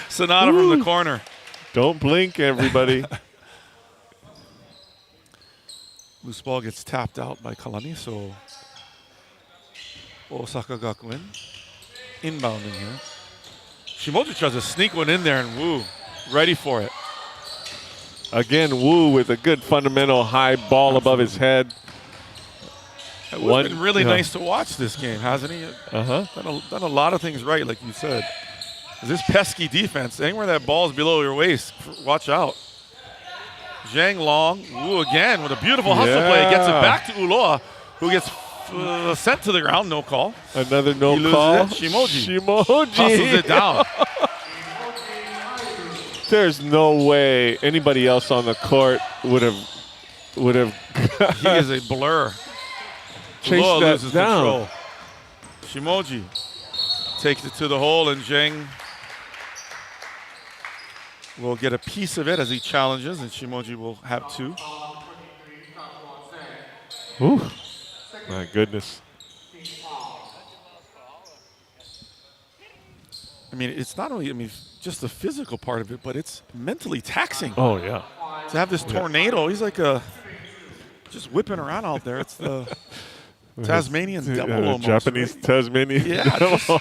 Sonata from the corner. Don't blink, everybody. Loose ball gets tapped out by Kalani, so Osaka Gakuin inbounding here. Shimoji tries to sneak one in there, and Wu ready for it. Again, Wu with a good fundamental high ball above his head. It's been really nice to watch this game, hasn't he? Uh-huh. Done a lot of things right, like you said. This pesky defense, anywhere that ball's below your waist, watch out. Zhang long, Wu again with a beautiful hustle play. Gets it back to Uloa, who gets sent to the ground, no call. Another no call. Shimoji hustles it down. There's no way anybody else on the court would have. He is a blur. Chase Uloa that loses down. control. Shimoji takes it to the hole, and Zhang will get a piece of it as he challenges, and Shimoji will have two. Ooh, my goodness. I mean, it's not only, just the physical part of it, but it's mentally taxing. Oh, yeah. To have this tornado, he's like just whipping around out there. It's the Tasmanian devil almost. Japanese right? Tasmanian devil.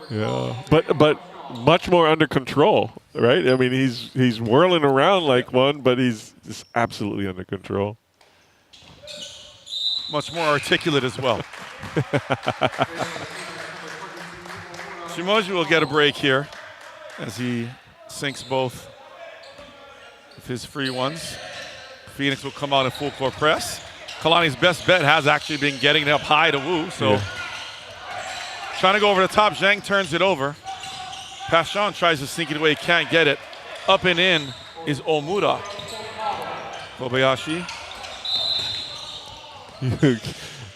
Yeah, but much more under control, right? I mean, he's whirling around like one, but he's just absolutely under control. Much more articulate as well. Shimoji will get a break here as he sinks both of his free ones. Phoenix will come out in full court press. Kalani's best bet has actually been getting it up high to Wu, so trying to go over the top. Zhang turns it over. Pashan tries to sneak it away, can't get it. Up and in is Omura. Kobayashi.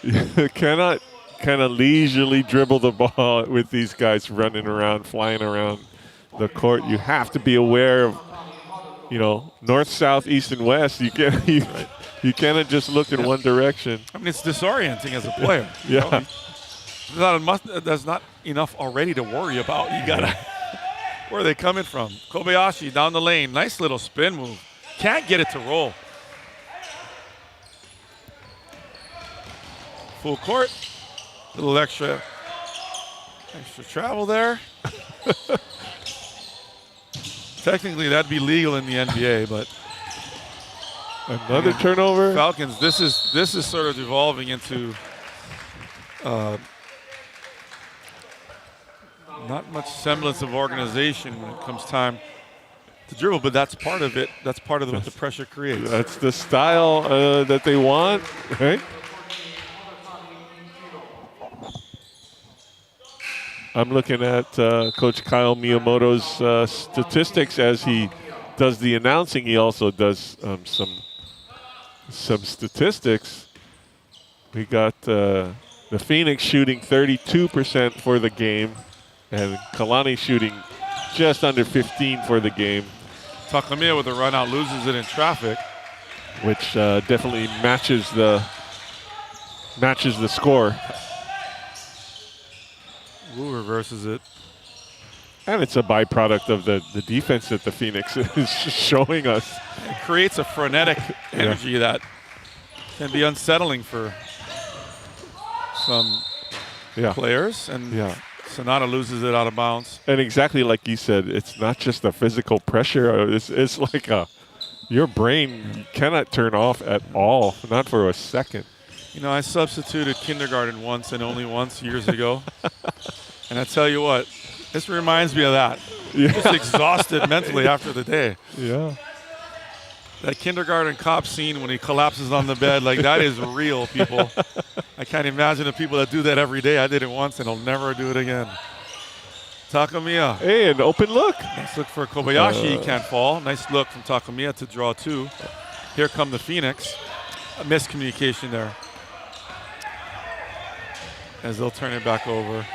You cannot kind of leisurely dribble the ball with these guys running around, flying around the court. You have to be aware of, north, south, east, and west. You cannot just look in one direction. I mean, it's disorienting as a player. Yeah. There's not enough already to worry about. You gotta, where are they coming from? Kobayashi down the lane, nice little spin move. Can't get it to roll. Full court, little extra travel there. Technically, that'd be legal in the NBA, but another turnover. Falcons. This is sort of evolving into not much semblance of organization when it comes time to dribble, but that's part of it. That's part of what the pressure creates. That's the style that they want, right? I'm looking at Coach Kyle Miyamoto's statistics as he does the announcing. He also does some statistics. We got the Phoenix shooting 32% for the game, and Kalani shooting just under 15 for the game. Takamiya with a run out loses it in traffic, which definitely matches the score. Wu reverses it. And it's a byproduct of the defense that the Phoenix is showing us. It creates a frenetic energy that can be unsettling for some players. And Sonata loses it out of bounds. And exactly like you said, it's not just the physical pressure. It's like your brain cannot turn off at all, not for a second. You know, I substituted kindergarten once and only once years ago. And I tell you what, this reminds me of that. Yeah. Just exhausted mentally after the day. Yeah. That kindergarten cop scene when he collapses on the bed, like that is real, people. I can't imagine the people that do that every day. I did it once and I'll never do it again. Takamiya. Hey, an open look. Nice look for Kobayashi. He can't fall. Nice look from Takamiya to draw 2. Here come the Phoenix. A miscommunication there. As they'll turn it back over.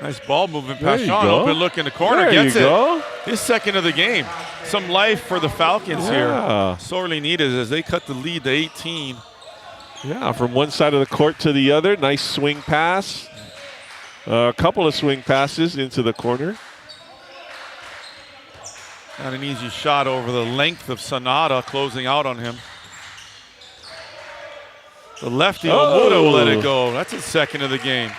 Nice ball movement past Sean. Open look in the corner. Gets it. His second of the game. Some life for the Falcons here. Sorely needed as they cut the lead to 18. Yeah, from one side of the court to the other. Nice swing pass. A couple of swing passes into the corner. Not an easy shot over the length of Sonata closing out on him. The lefty Omuda will let it go. That's his second of the game.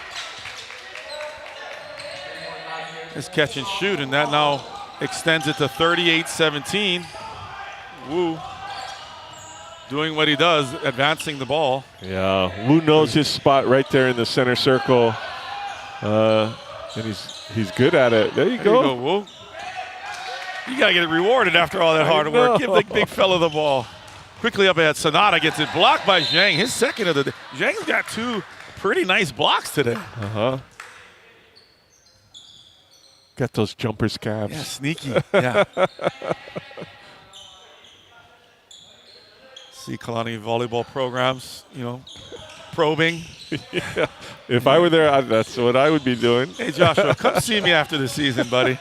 Nice catch and shoot, and that now extends it to 38-17. Wu doing what he does, advancing the ball. Yeah, Wu knows his spot right there in the center circle. And he's good at it. There you go. You go, Wu. You got to get rewarded after all that hard work. Give the big fella the ball. Quickly up ahead, Sonata gets it blocked by Zhang. His second of the day. Zhang's got 2 pretty nice blocks today. Got those jumper scabs. Yeah, sneaky. Yeah. See Kalani volleyball programs, you know, probing. Yeah. If I were there, that's what I would be doing. Hey, Joshua, come see me after the season, buddy.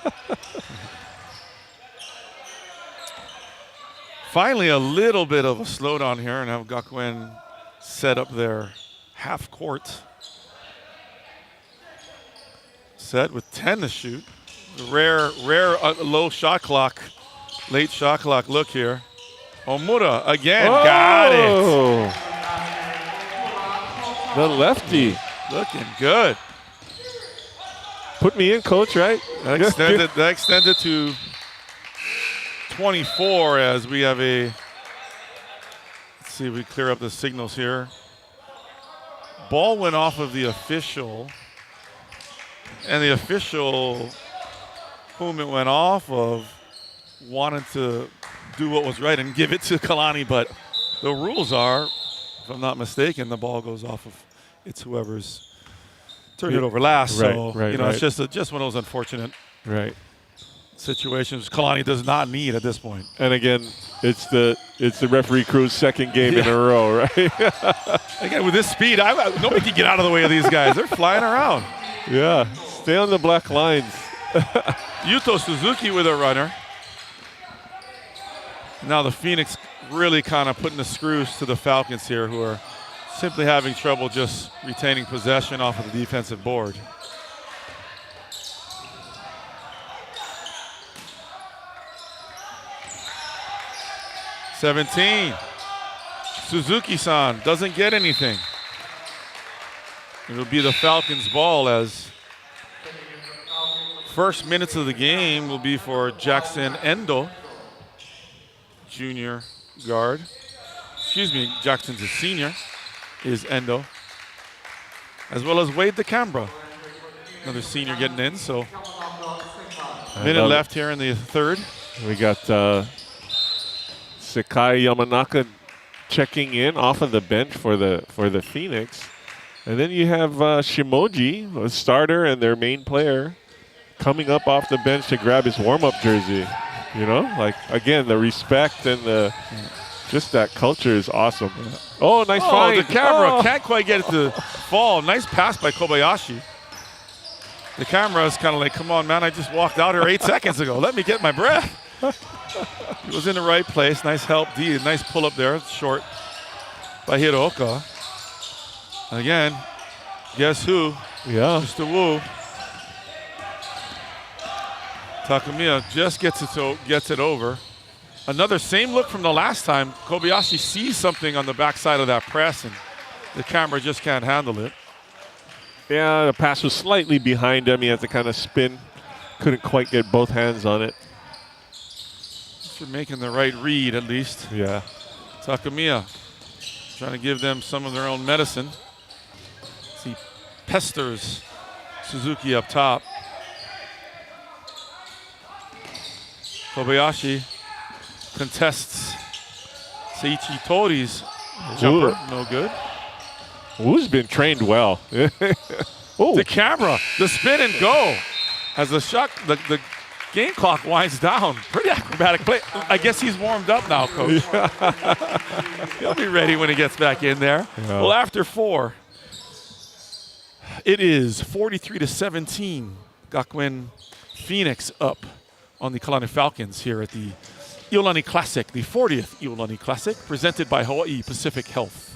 Finally, a little bit of a slowdown here, and have Gakuin set up their half court. Set with 10 to shoot. Rare low shot clock, late shot clock look here. Omuda again, got it. The lefty. Looking good. Put me in, coach, right? That extended to 24 as we have a, let's see if we clear up the signals here. Ball went off of the official, and the official whom it went off of wanted to do what was right and give it to Kalani, but the rules are, if I'm not mistaken, the ball goes off of it's whoever's turned it over last. It's just one of those unfortunate situations Kalani does not need at this point. And again, it's the referee crew's second game in a row, right? Again, with this speed, nobody can get out of the way of these guys. They're flying around. Yeah, stay on the black lines. Yuto Suzuki with a runner. Now the Phoenix really kind of putting the screws to the Falcons here, who are simply having trouble just retaining possession off of the defensive board. (17) Suzuki-san doesn't get anything. It'll be the Falcons' ball as first minutes of the game will be for Jackson Endo, junior guard. Excuse me, Jackson's a senior, is Endo. As well as Wade DeCambra, another senior getting in, so minute left here in the third. We got Sakai Yamanaka checking in off of the bench for the Phoenix. And then you have Shimoji, a starter and their main player, coming up off the bench to grab his warm-up jersey. You know, like, again, the respect and just that culture is awesome. Yeah. Oh, nice find. The camera can't quite get it to fall. Nice pass by Kobayashi. The camera is kind of like, come on, man, I just walked out here 8 seconds ago. Let me get my breath. He was in the right place. Nice help, D. Nice pull up there. Short by Hiroka. Again, guess who? Yeah. Mr. Wu. Takamiya just gets it over. Another same look from the last time. Kobayashi sees something on the backside of that press, and the camera just can't handle it. Yeah, the pass was slightly behind him. He had to kind of spin. Couldn't quite get both hands on it. You're making the right read, at least. Yeah. Takamiya trying to give them some of their own medicine. He pesters Suzuki up top. Kobayashi contests Seiichi Tori's jumper. Ooh. No good. Wu's been trained well. The camera, the spin and go. As the shot, the game clock winds down. Pretty acrobatic play. I guess he's warmed up now, Coach. He'll be ready when he gets back in there. Yeah. Well, after 4, it is 43-17. Gakuin Phoenix up on the Kalani Falcons here at the Iolani Classic, the 40th Iolani Classic, presented by Hawaii Pacific Health.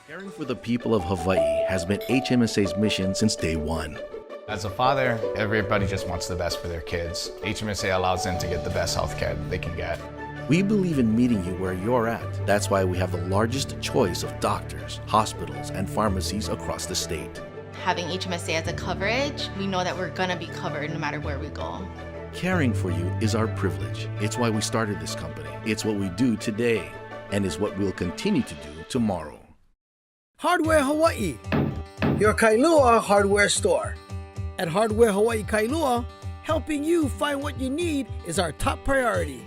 Caring for the people of Hawaii has been HMSA's mission since day one. As a father, everybody just wants the best for their kids. HMSA allows them to get the best health care that they can get. We believe in meeting you where you're at. That's why we have the largest choice of doctors, hospitals, and pharmacies across the state. Having HMSA as a coverage, we know that we're gonna be covered no matter where we go. Caring for you is our privilege. It's why we started this company. It's what we do today, and is what we'll continue to do tomorrow. Hardware Hawaii, your Kailua hardware store. At Hardware Hawaii Kailua, helping you find what you need is our top priority.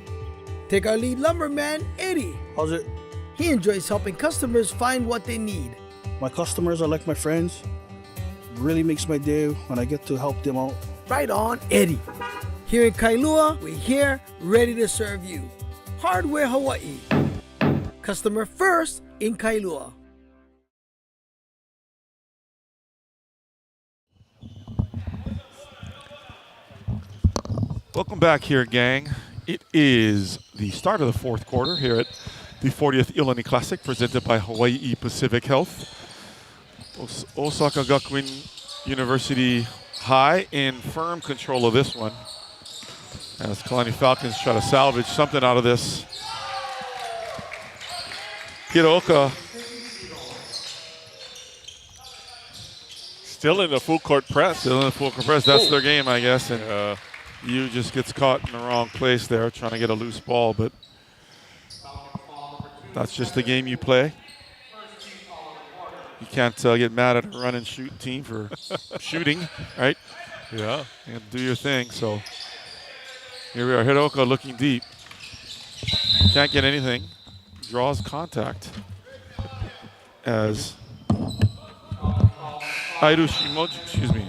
Take our lead lumberman, Eddie. How's it? He enjoys helping customers find what they need. My customers are like my friends. Really makes my day when I get to help them out. Right on, Eddie. Here in Kailua, we're here, ready to serve you. Hardware Hawaii. Customer first in Kailua. Welcome back here, gang. It is the start of the 4th quarter here at the 40th Iolani Classic, presented by Hawaii Pacific Health. Osaka Gakuin University High in firm control of this one, as Kalani Falcons try to salvage something out of this. Hiraoka still in the full court press. Still in the full court press. That's their game, I guess. And Yu just gets caught in the wrong place there, trying to get a loose ball, but that's just the game you play. You can't get mad at a run and shoot team for shooting, right? Yeah. You have to do your thing. So here we are. Hiraoka looking deep. Can't get anything. Draws contact as Airu Shimoji, excuse me.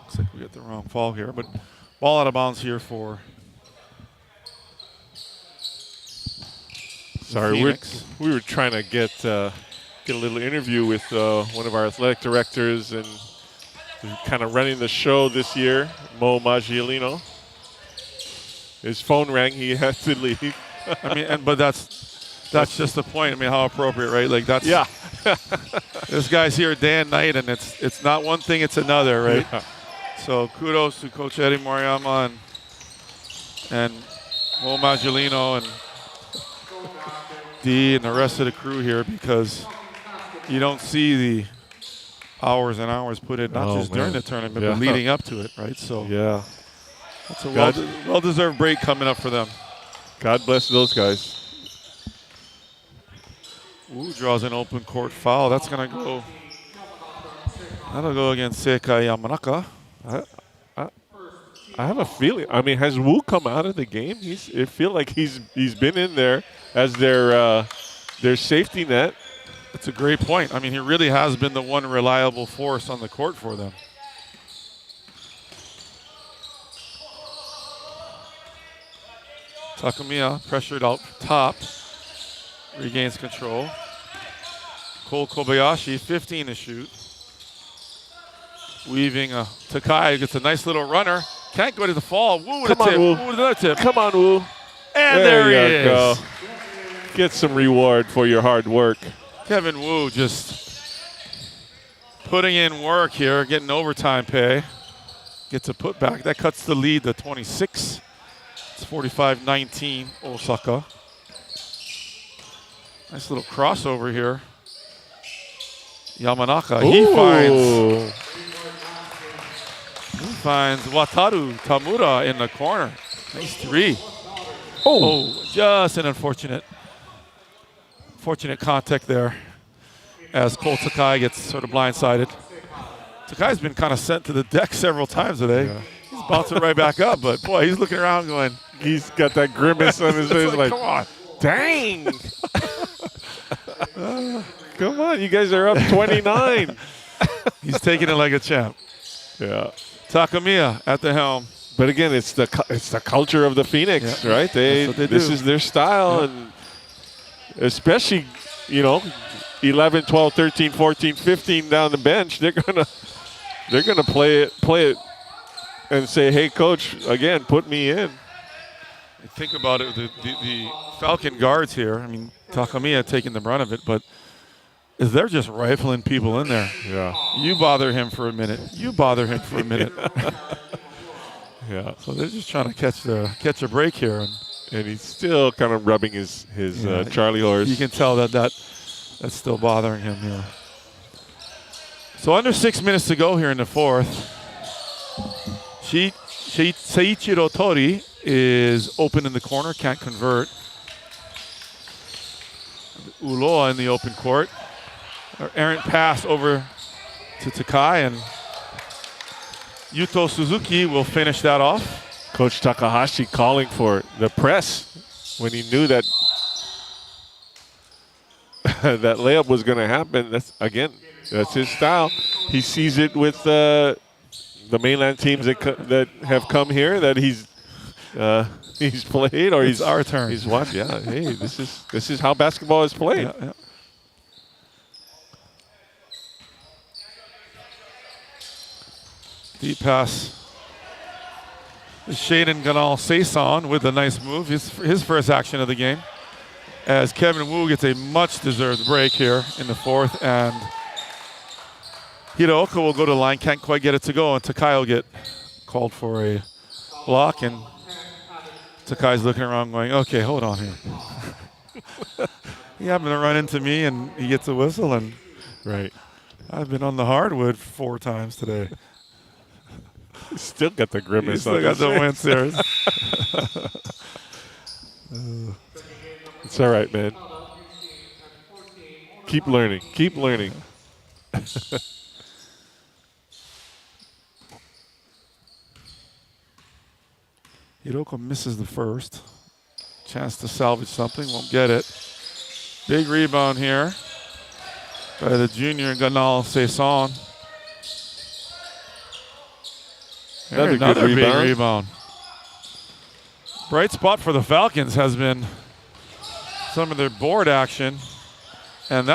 Looks like we got the wrong fall here, but ball out of bounds here for Sorry, we were trying to get a little interview with one of our athletic directors and kind of running the show this year, Mo Maggiolino. His phone rang; he had to leave. I mean, but that's just the point. I mean, how appropriate, right? Like that's this guy's here day and night, and it's not one thing; it's another, right? Yeah. So kudos to Coach Eddie Moriyama and Mo Maggiolino and D and the rest of the crew here, because you don't see the hours and hours put in, not just during the tournament, but leading up to it, right? So yeah, that's a well-deserved break coming up for them. God bless those guys. Wu draws an open court foul. That's gonna go. That'll go against Seikai Yamanaka. I have a feeling. I mean, has Wu come out of the game? I feel like he's been in there as their safety net. That's a great point. I mean, he really has been the one reliable force on the court for them. Takamiya pressured out top, regains control. Cole Kobayashi, 15 to shoot. Weaving Takai gets a nice little runner. Can't go to the fall. Wu with a tip. Wu with another tip. Come on, Wu. And there he is. Go. Get some reward for your hard work. Kevin Wu just putting in work here, getting overtime pay. Gets a putback. That cuts the lead to 26. It's 45-19 Osaka. Nice little crossover here. Yamanaka, he finds Wataru Tamura in the corner. Nice three. Oh, just an unfortunate contact there as Cole Takai gets sort of blindsided. Takai's been kind of sent to the deck several times today. Yeah. He's bouncing right back up, but boy, he's looking around going. He's got that grimace on his face like, come on. Dang. Come on, you guys are up 29. He's taking it like a champ. Yeah. Takamiya at the helm. But again, it's the culture of the Phoenix, yeah. right? This is their style, and especially, 11, 12, 13, 14, 15 down the bench, they're gonna play it and say, hey, coach, again, put me in. Think about it, the Falcon guards here, I mean, Takamiya taking the brunt of it, but they're just rifling people in there. Yeah. You bother him for a minute. You bother him for a minute. Yeah. So they're just trying to catch a break here. And he's still kind of rubbing his Charlie horse. You can tell that's still bothering him here. So under 6 minutes to go here in the fourth. Seiichiro Tori is open in the corner, can't convert. Uloa in the open court. Errant pass over to Takai, and Yuto Suzuki will finish that off. Coach Takahashi calling for the press when he knew that that layup was going to happen. That's his style. He sees it with the mainland teams that have come here that he's played, or it's our turn. He's watched. Yeah, hey, this is how basketball is played. Yeah, yeah. Deep pass. Shaden Ganal Saison with a nice move. His first action of the game. As Kevin Wu gets a much-deserved break here in the fourth, and Hiraoka will go to the line, can't quite get it to go, and Takai will get called for a block, and Takai's looking around going, okay, hold on here. He happened to run into me, and he gets a whistle, and right. I've been on the hardwood 4 times today. Still got the grimace. Still got the wince there. It's all right, man. Keep learning. Keep learning. Hiroko misses the first. Chance to salvage something, won't get it. Big rebound here by the junior Ganal Saison. Another big rebound. Bright spot for the Falcons has been some of their board action. And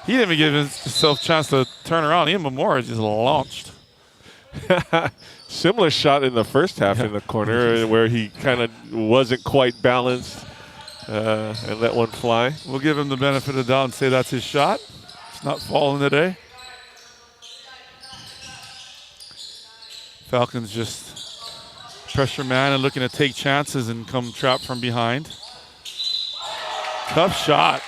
he didn't even give himself a chance to turn around. Ian Memorial just launched. Similar shot in the first half in the corner where he kind of wasn't quite balanced and let one fly. We'll give him the benefit of the doubt and say that's his shot. It's not falling today. Falcons just pressure man and looking to take chances and come trapped from behind. Tough shot.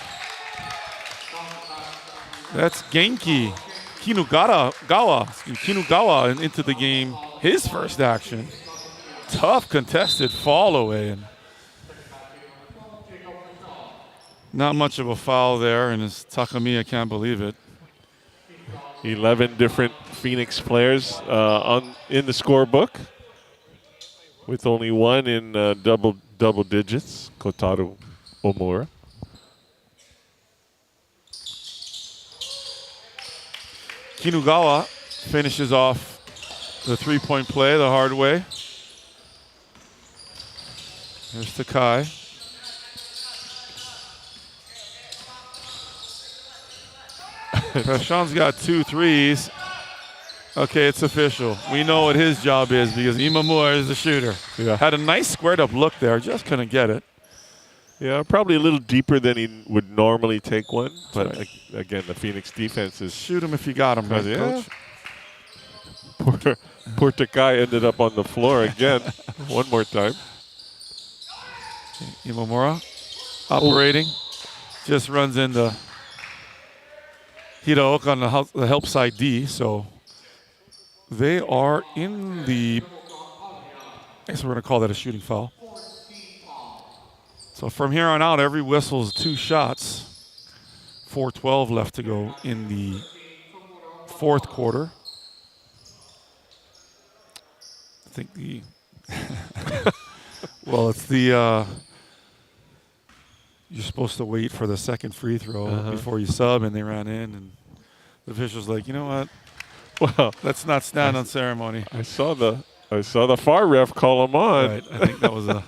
That's Genki Kinugawa into the game. His first action. Tough contested fall away. And not much of a foul there, and as Takamiya can't believe it. 11 different Phoenix players in the scorebook, with only one in double digits, Kotaro Omura. Kinugawa finishes off the three-point play the hard way. Here's Takai. Prashant's got 2 threes. Okay, it's official. We know what his job is because Imamura is the shooter. Yeah. Had a nice squared up look there, just couldn't get it. Yeah, probably a little deeper than he would normally take one. But again, the Phoenix defense is... Shoot him if you got him, right, yeah. Coach? Poor Takai ended up on the floor again. One more time. Imamura operating. Just runs into Hiraoka on the help side D. So they are in the... I guess we're going to call that a shooting foul. So from here on out, every whistle is 2 shots. 4:12 left to go in the fourth quarter. I think the well, it's the you're supposed to wait for the second free throw before you sub, and they ran in, and the official's like, you know what? Well, let's not stand on ceremony. I saw the far ref call him on. Right, I think that was a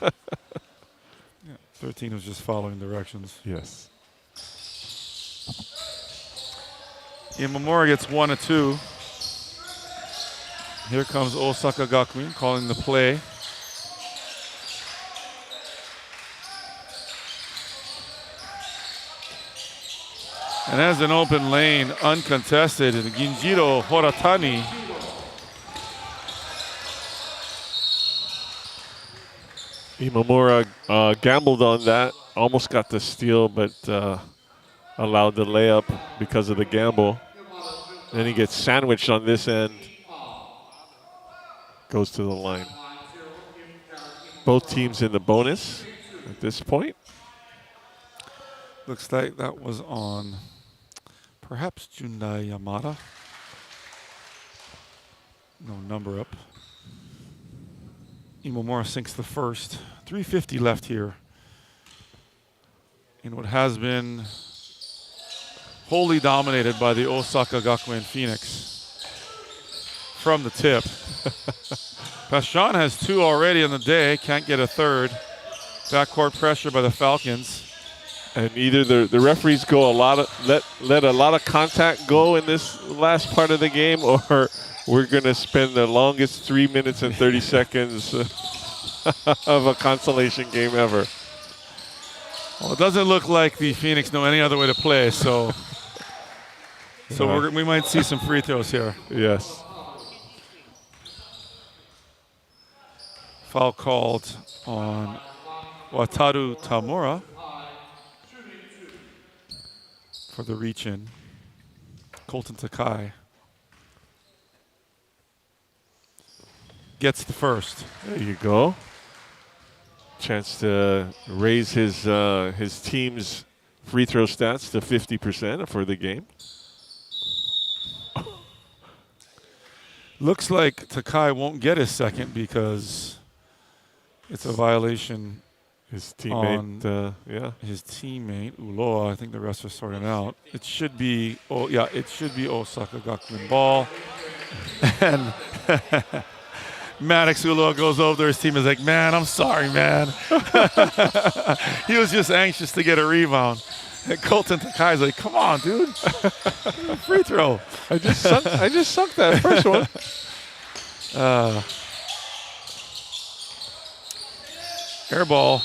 13 was just following directions. Yes. Imamura gets 1 of 2. Here comes Osaka Gakuin calling the play. And as an open lane, uncontested, Ginjiro Horatani Imamura gambled on that, almost got the steal, but allowed the layup because of the gamble. Then he gets sandwiched on this end. Goes to the line. Both teams in the bonus at this point. Looks like that was on perhaps Jundai Yamada. No number up. Imamura sinks the first. 3:50 left here in what has been wholly dominated by the Osaka Gakuin Phoenix from the tip. Pashan has 2 already in the day, can't get a third. Backcourt pressure by the Falcons. And either the referees go let a lot of contact go in this last part of the game, or we're going to spend the longest 3 minutes and 30 seconds of a consolation game ever. Well, it doesn't look like the Phoenix know any other way to play, so we might see some free throws here. Yes. Foul called on Wataru Tamura for the reach-in. Colton Takai gets the first. There you go. Chance to raise his team's free throw stats to 50% for the game. Looks like Takai won't get his second because it's a violation. His teammate, his teammate Uloa. I think the rest are sorting out. It should be, it should be Osaka Gakuin ball. And Maddox Uloa goes over to his team and is like, man, I'm sorry, man. He was just anxious to get a rebound. And Colton Takai's like, come on, dude. Free throw. I just sucked that first one. Air ball.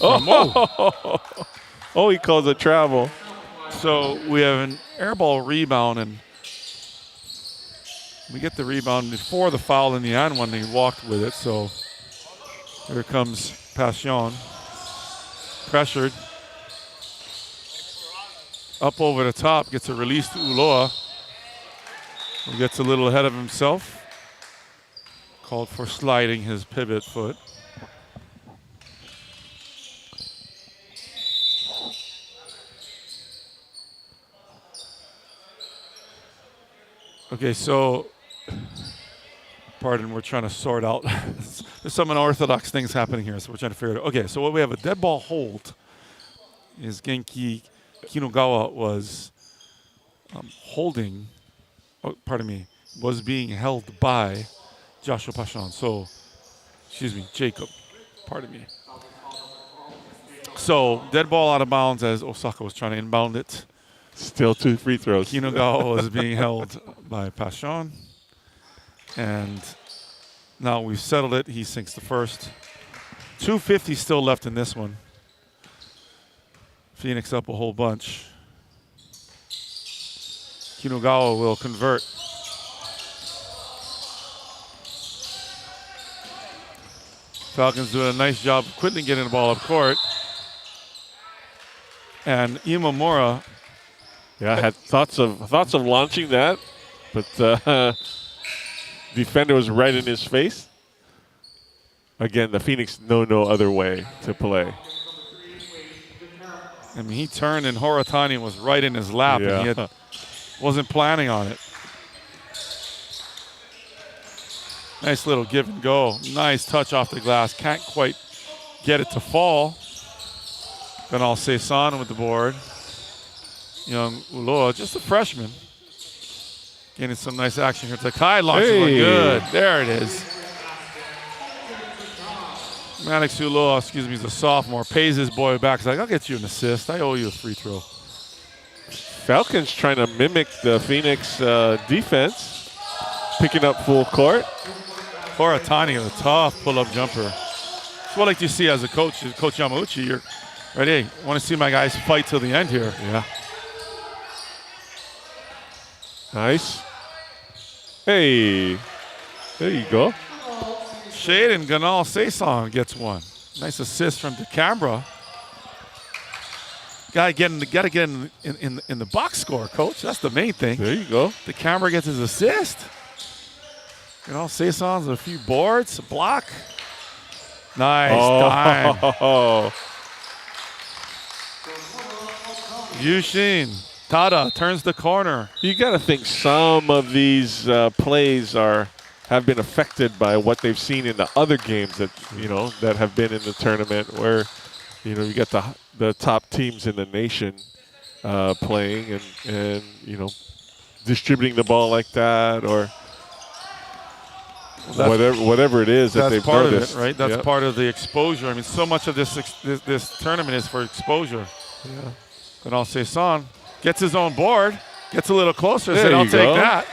Oh, he calls a travel. So we have an air ball rebound, and we get the rebound before the foul in the end when he walked with it. So here comes Passion. Pressured. Up over the top, gets a release to Uloa. He gets a little ahead of himself. Called for sliding his pivot foot. Okay, so, pardon, we're trying to sort out. There's some unorthodox things happening here, so we're trying to figure it out. Okay, so what we have a dead ball hold is Genki Kinugawa was holding, was being held by Joshua Pashan. So, Jacob, pardon me. So, dead ball out of bounds as Osaka was trying to inbound it. Still 2 free throws. Kinugawa was being held by Pashan. And now we've settled it. He sinks the first. 2:50 still left in this one. Phoenix up a whole bunch. Kinugawa will convert. Falcons doing a nice job of quickly getting the ball up court. And Imamura. Yeah, I had thoughts of launching that, but defender was right in his face. Again, the Phoenix know no other way to play. I mean, he turned and Horatani was right in his lap, and he wasn't planning on it. Nice little give and go. Nice touch off the glass. Can't quite get it to fall. Ganal Seisan with the board. Young Ulloa, just a freshman. Getting some nice action here. Takai launches one good. There it is. Maddox Ulloa, is a sophomore. Pays his boy back. He's like, I'll get you an assist. I owe you a free throw. Falcons trying to mimic the Phoenix defense. Picking up full court. Horatani with a tough pull-up jumper. That's what I like to see as a coach. Coach Yamauchi, you're ready. I want to see my guys fight till the end here. Yeah. Nice. Hey. There you go. Shaden Ganal Seisan gets one. Nice assist from DeCambra. Got to get in the box score, coach. That's the main thing. There you go. DeCambra gets his assist. Ganal Seisan's a few boards, a block. Nice dime. Yushin Tada turns the corner. You got to think some of these plays have been affected by what they've seen in the other games that that have been in the tournament, where you got the top teams in the nation playing and distributing the ball like that, or whatever it is that they've part noticed. of it, right? That's part of the exposure. I mean, so much of this tournament is for exposure. Yeah. Ganal Seisan gets his own board, gets a little closer, said, I'll take that.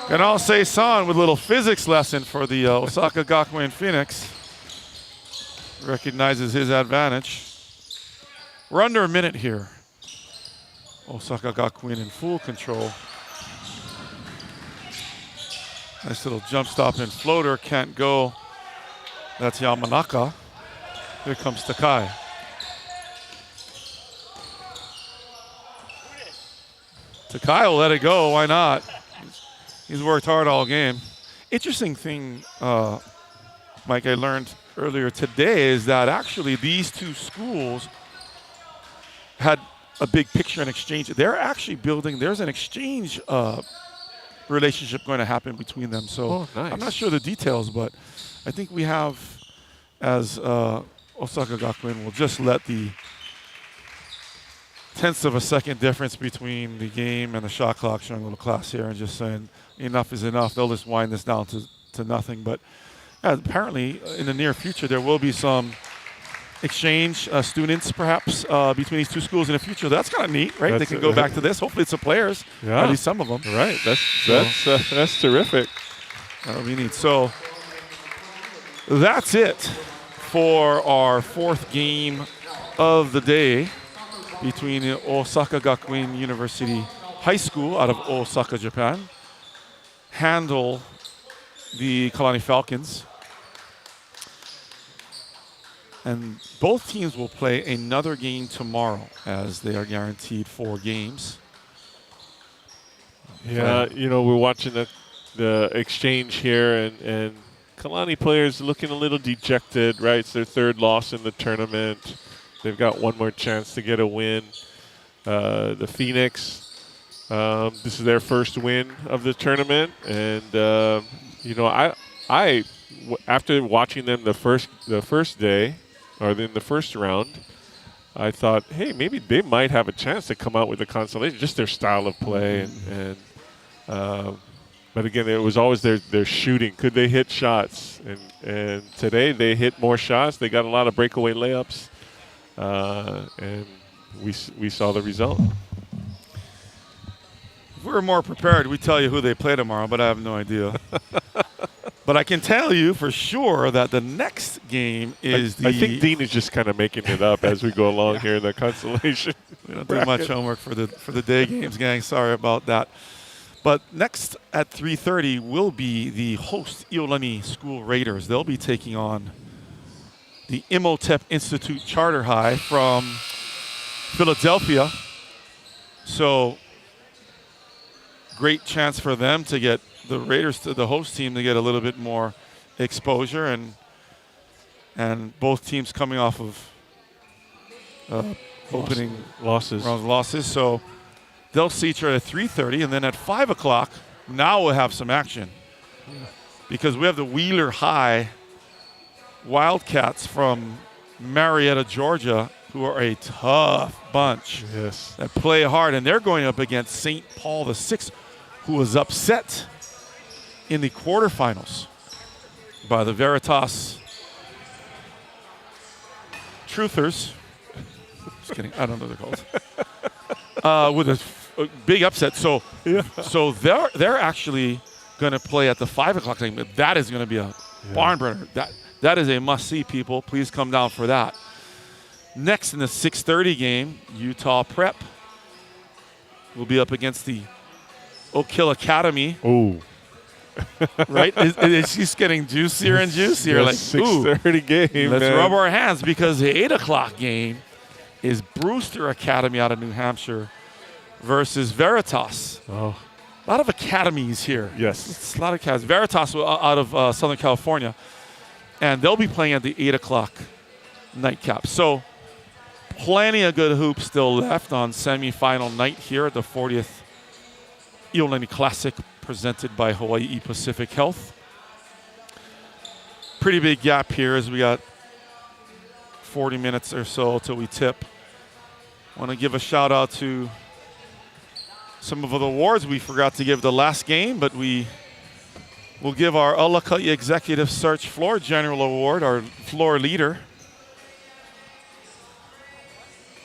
Ganal Seisan with a little physics lesson for the Osaka Gakuin Phoenix. Recognizes his advantage. We're under a minute here. Osaka Gakuin in full control. Nice little jump stop and floater, can't go. That's Yamanaka. Here comes Takai. Takai will let it go, why not? He's worked hard all game. Interesting thing, Mike, I learned earlier today is that actually these two schools had a big picture and exchange. They're actually building, there's an exchange relationship going to happen between them. So nice. I'm not sure the details, but I think we have, as Osaka Gakuin, will just let the tenths of a second difference between the game and the shot clock, showing a little class here and just saying enough is enough. They'll just wind this down to nothing. But apparently in the near future there will be some exchange students perhaps between these two schools in the future. That's kind of neat, right? They can go back to this. Hopefully it's the players, at least some of them. Right, that's terrific. That'll be neat. So that's it for our fourth game of the day between Osaka Gakuin University High School out of Osaka, Japan, handle the Kalani Falcons. And both teams will play another game tomorrow, as they are guaranteed 4 games. Yeah, we're watching the exchange here, and Kalani players looking a little dejected, right? It's their 3rd loss in the tournament. They've got one more chance to get a win. The Phoenix, this is their first win of the tournament, and I after watching them the first day, or in the first round, I thought, hey, maybe they might have a chance to come out with a consolation. Just their style of play, but again, it was always their shooting. Could they hit shots? And today they hit more shots. They got a lot of breakaway layups. And we saw the result. If we were more prepared, we'd tell you who they play tomorrow, but I have no idea. But I can tell you for sure that the next game is I think Dean is just kind of making it up as we go along here in the consolation. We don't do much homework for the day games, gang. Sorry about that. But next at 3:30 will be the host Iolani School Raiders. They'll be taking on the Imhotep Institute Charter High from Philadelphia. So great chance for them to get the Raiders, the host team, to get a little bit more exposure, and both teams coming off of opening losses. So they'll see each other at 3:30, and then at 5 o'clock, now we'll have some action because we have the Wheeler High Wildcats from Marietta, Georgia, who are a tough bunch. Yes. That play hard, and they're going up against St. Paul VI, who was upset in the quarterfinals by the Veritas Truthers. Just kidding. I don't know what they're called. With a big upset. So they're actually going to play at the 5 o'clock game. That is going to be a barn burner. That is a must-see, people. Please come down for that. Next in the 6:30 game, Utah Prep will be up against the Oak Hill Academy. Ooh. Right? It's just getting juicier and juicier. Like, 6:30 game. Let's rub our hands because the 8 o'clock game is Brewster Academy out of New Hampshire versus Veritas. Oh. A lot of academies here. Yes. It's a lot of academies. Veritas out of Southern California. And they'll be playing at the 8 o'clock nightcap. So plenty of good hoops still left on semifinal night here at the 40th Iolani Classic presented by Hawaii Pacific Health. Pretty big gap here as we got 40 minutes or so till we tip. Want to give a shout out to some of the awards we forgot to give the last game, but we'll give our Alaka'i Executive Search Floor General Award, our floor leader.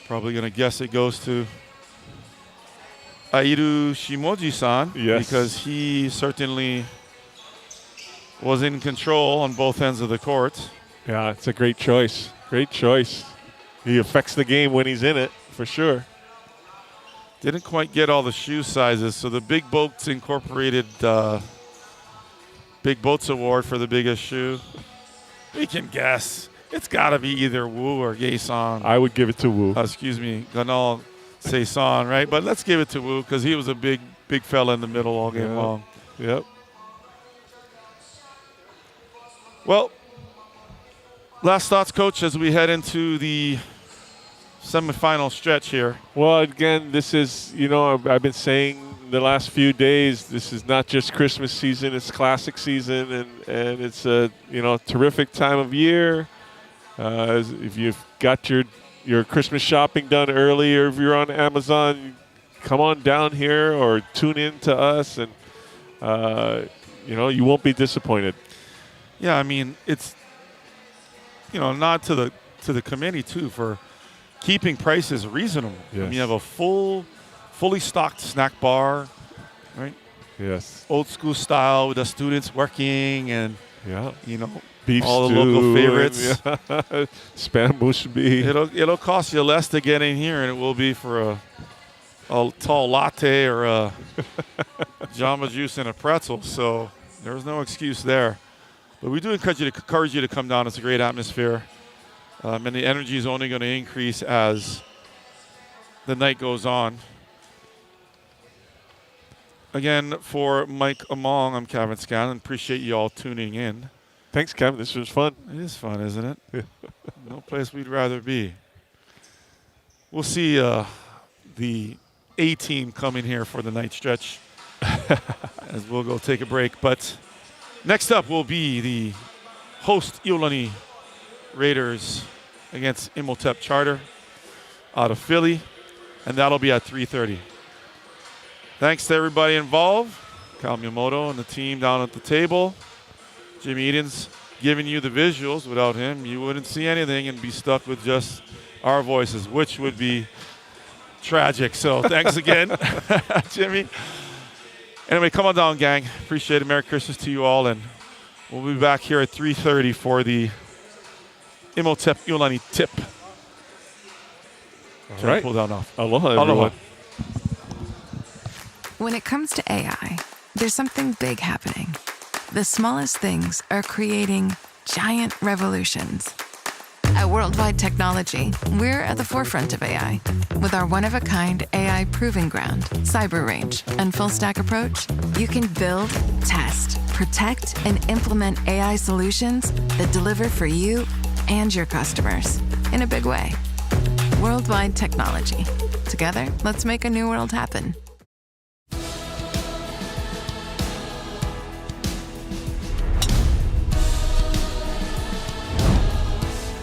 Probably going to guess it goes to Airu Shimoji-san, because he certainly was in control on both ends of the court. Yeah, it's a great choice. Great choice. He affects the game when he's in it, for sure. Didn't quite get all the shoe sizes, so the Big Boats Incorporated Big Boats Award for the biggest shoe. We can guess. It's got to be either Wu or Gay-san. I would give it to Wu. Excuse me, Ganal Sei-san, right? But let's give it to Wu because he was a big fella in the middle all game long. Yep. Well, last thoughts, Coach, as we head into the semifinal stretch here. Well, again, this is, I've been saying the last few days, this is not just Christmas season, it's classic season, and it's a, terrific time of year. If you've got your Christmas shopping done early, or if you're on Amazon, come on down here or tune in to us, and, you won't be disappointed. Yeah, I mean, it's, nod to the committee, too, for keeping prices reasonable. Yes. I mean, you have a fully stocked snack bar, right? Yes. Old school style with the students working and, beef all stew the local favorites. Spam musubi. It'll cost you less to get in here, and it will be for a tall latte or a Jamba Juice and a pretzel. So there's no excuse there. But we do encourage you to come down. It's a great atmosphere. And the energy is only going to increase as the night goes on. Again, for Mike Among, I'm Kevin Scanlon. Appreciate you all tuning in. Thanks, Kevin. This was fun. It is fun, isn't it? Yeah. No place we'd rather be. We'll see the A team coming here for the night stretch as we'll go take a break. But next up will be the host Iolani Raiders against Imhotep Charter out of Philly, and that'll be at 3:30. Thanks to everybody involved. Kyle Miyamoto and the team down at the table. Jimmy Eden's giving you the visuals. Without him, you wouldn't see anything and be stuck with just our voices, which would be tragic. So thanks again, Jimmy. Anyway, come on down, gang. Appreciate it. Merry Christmas to you all, and We'll be back here at 3:30 for the Imhotep Iolani tip. All right. Pull down off. Aloha, everyone. Aloha. When it comes to AI, there's something big happening. The smallest things are creating giant revolutions. At Worldwide Technology, we're at the forefront of AI. With our one-of-a-kind AI proving ground, cyber range, and full-stack approach, you can build, test, protect, and implement AI solutions that deliver for you and your customers in a big way. Worldwide Technology. Together, let's make a new world happen.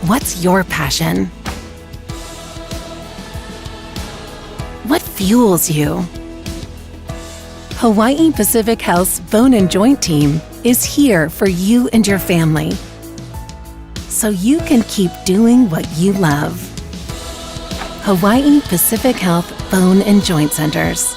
What's your passion? What fuels you? Hawaii Pacific Health's Bone and Joint Team is here for you and your family, so you can keep doing what you love. Hawaii Pacific Health Bone and Joint Centers.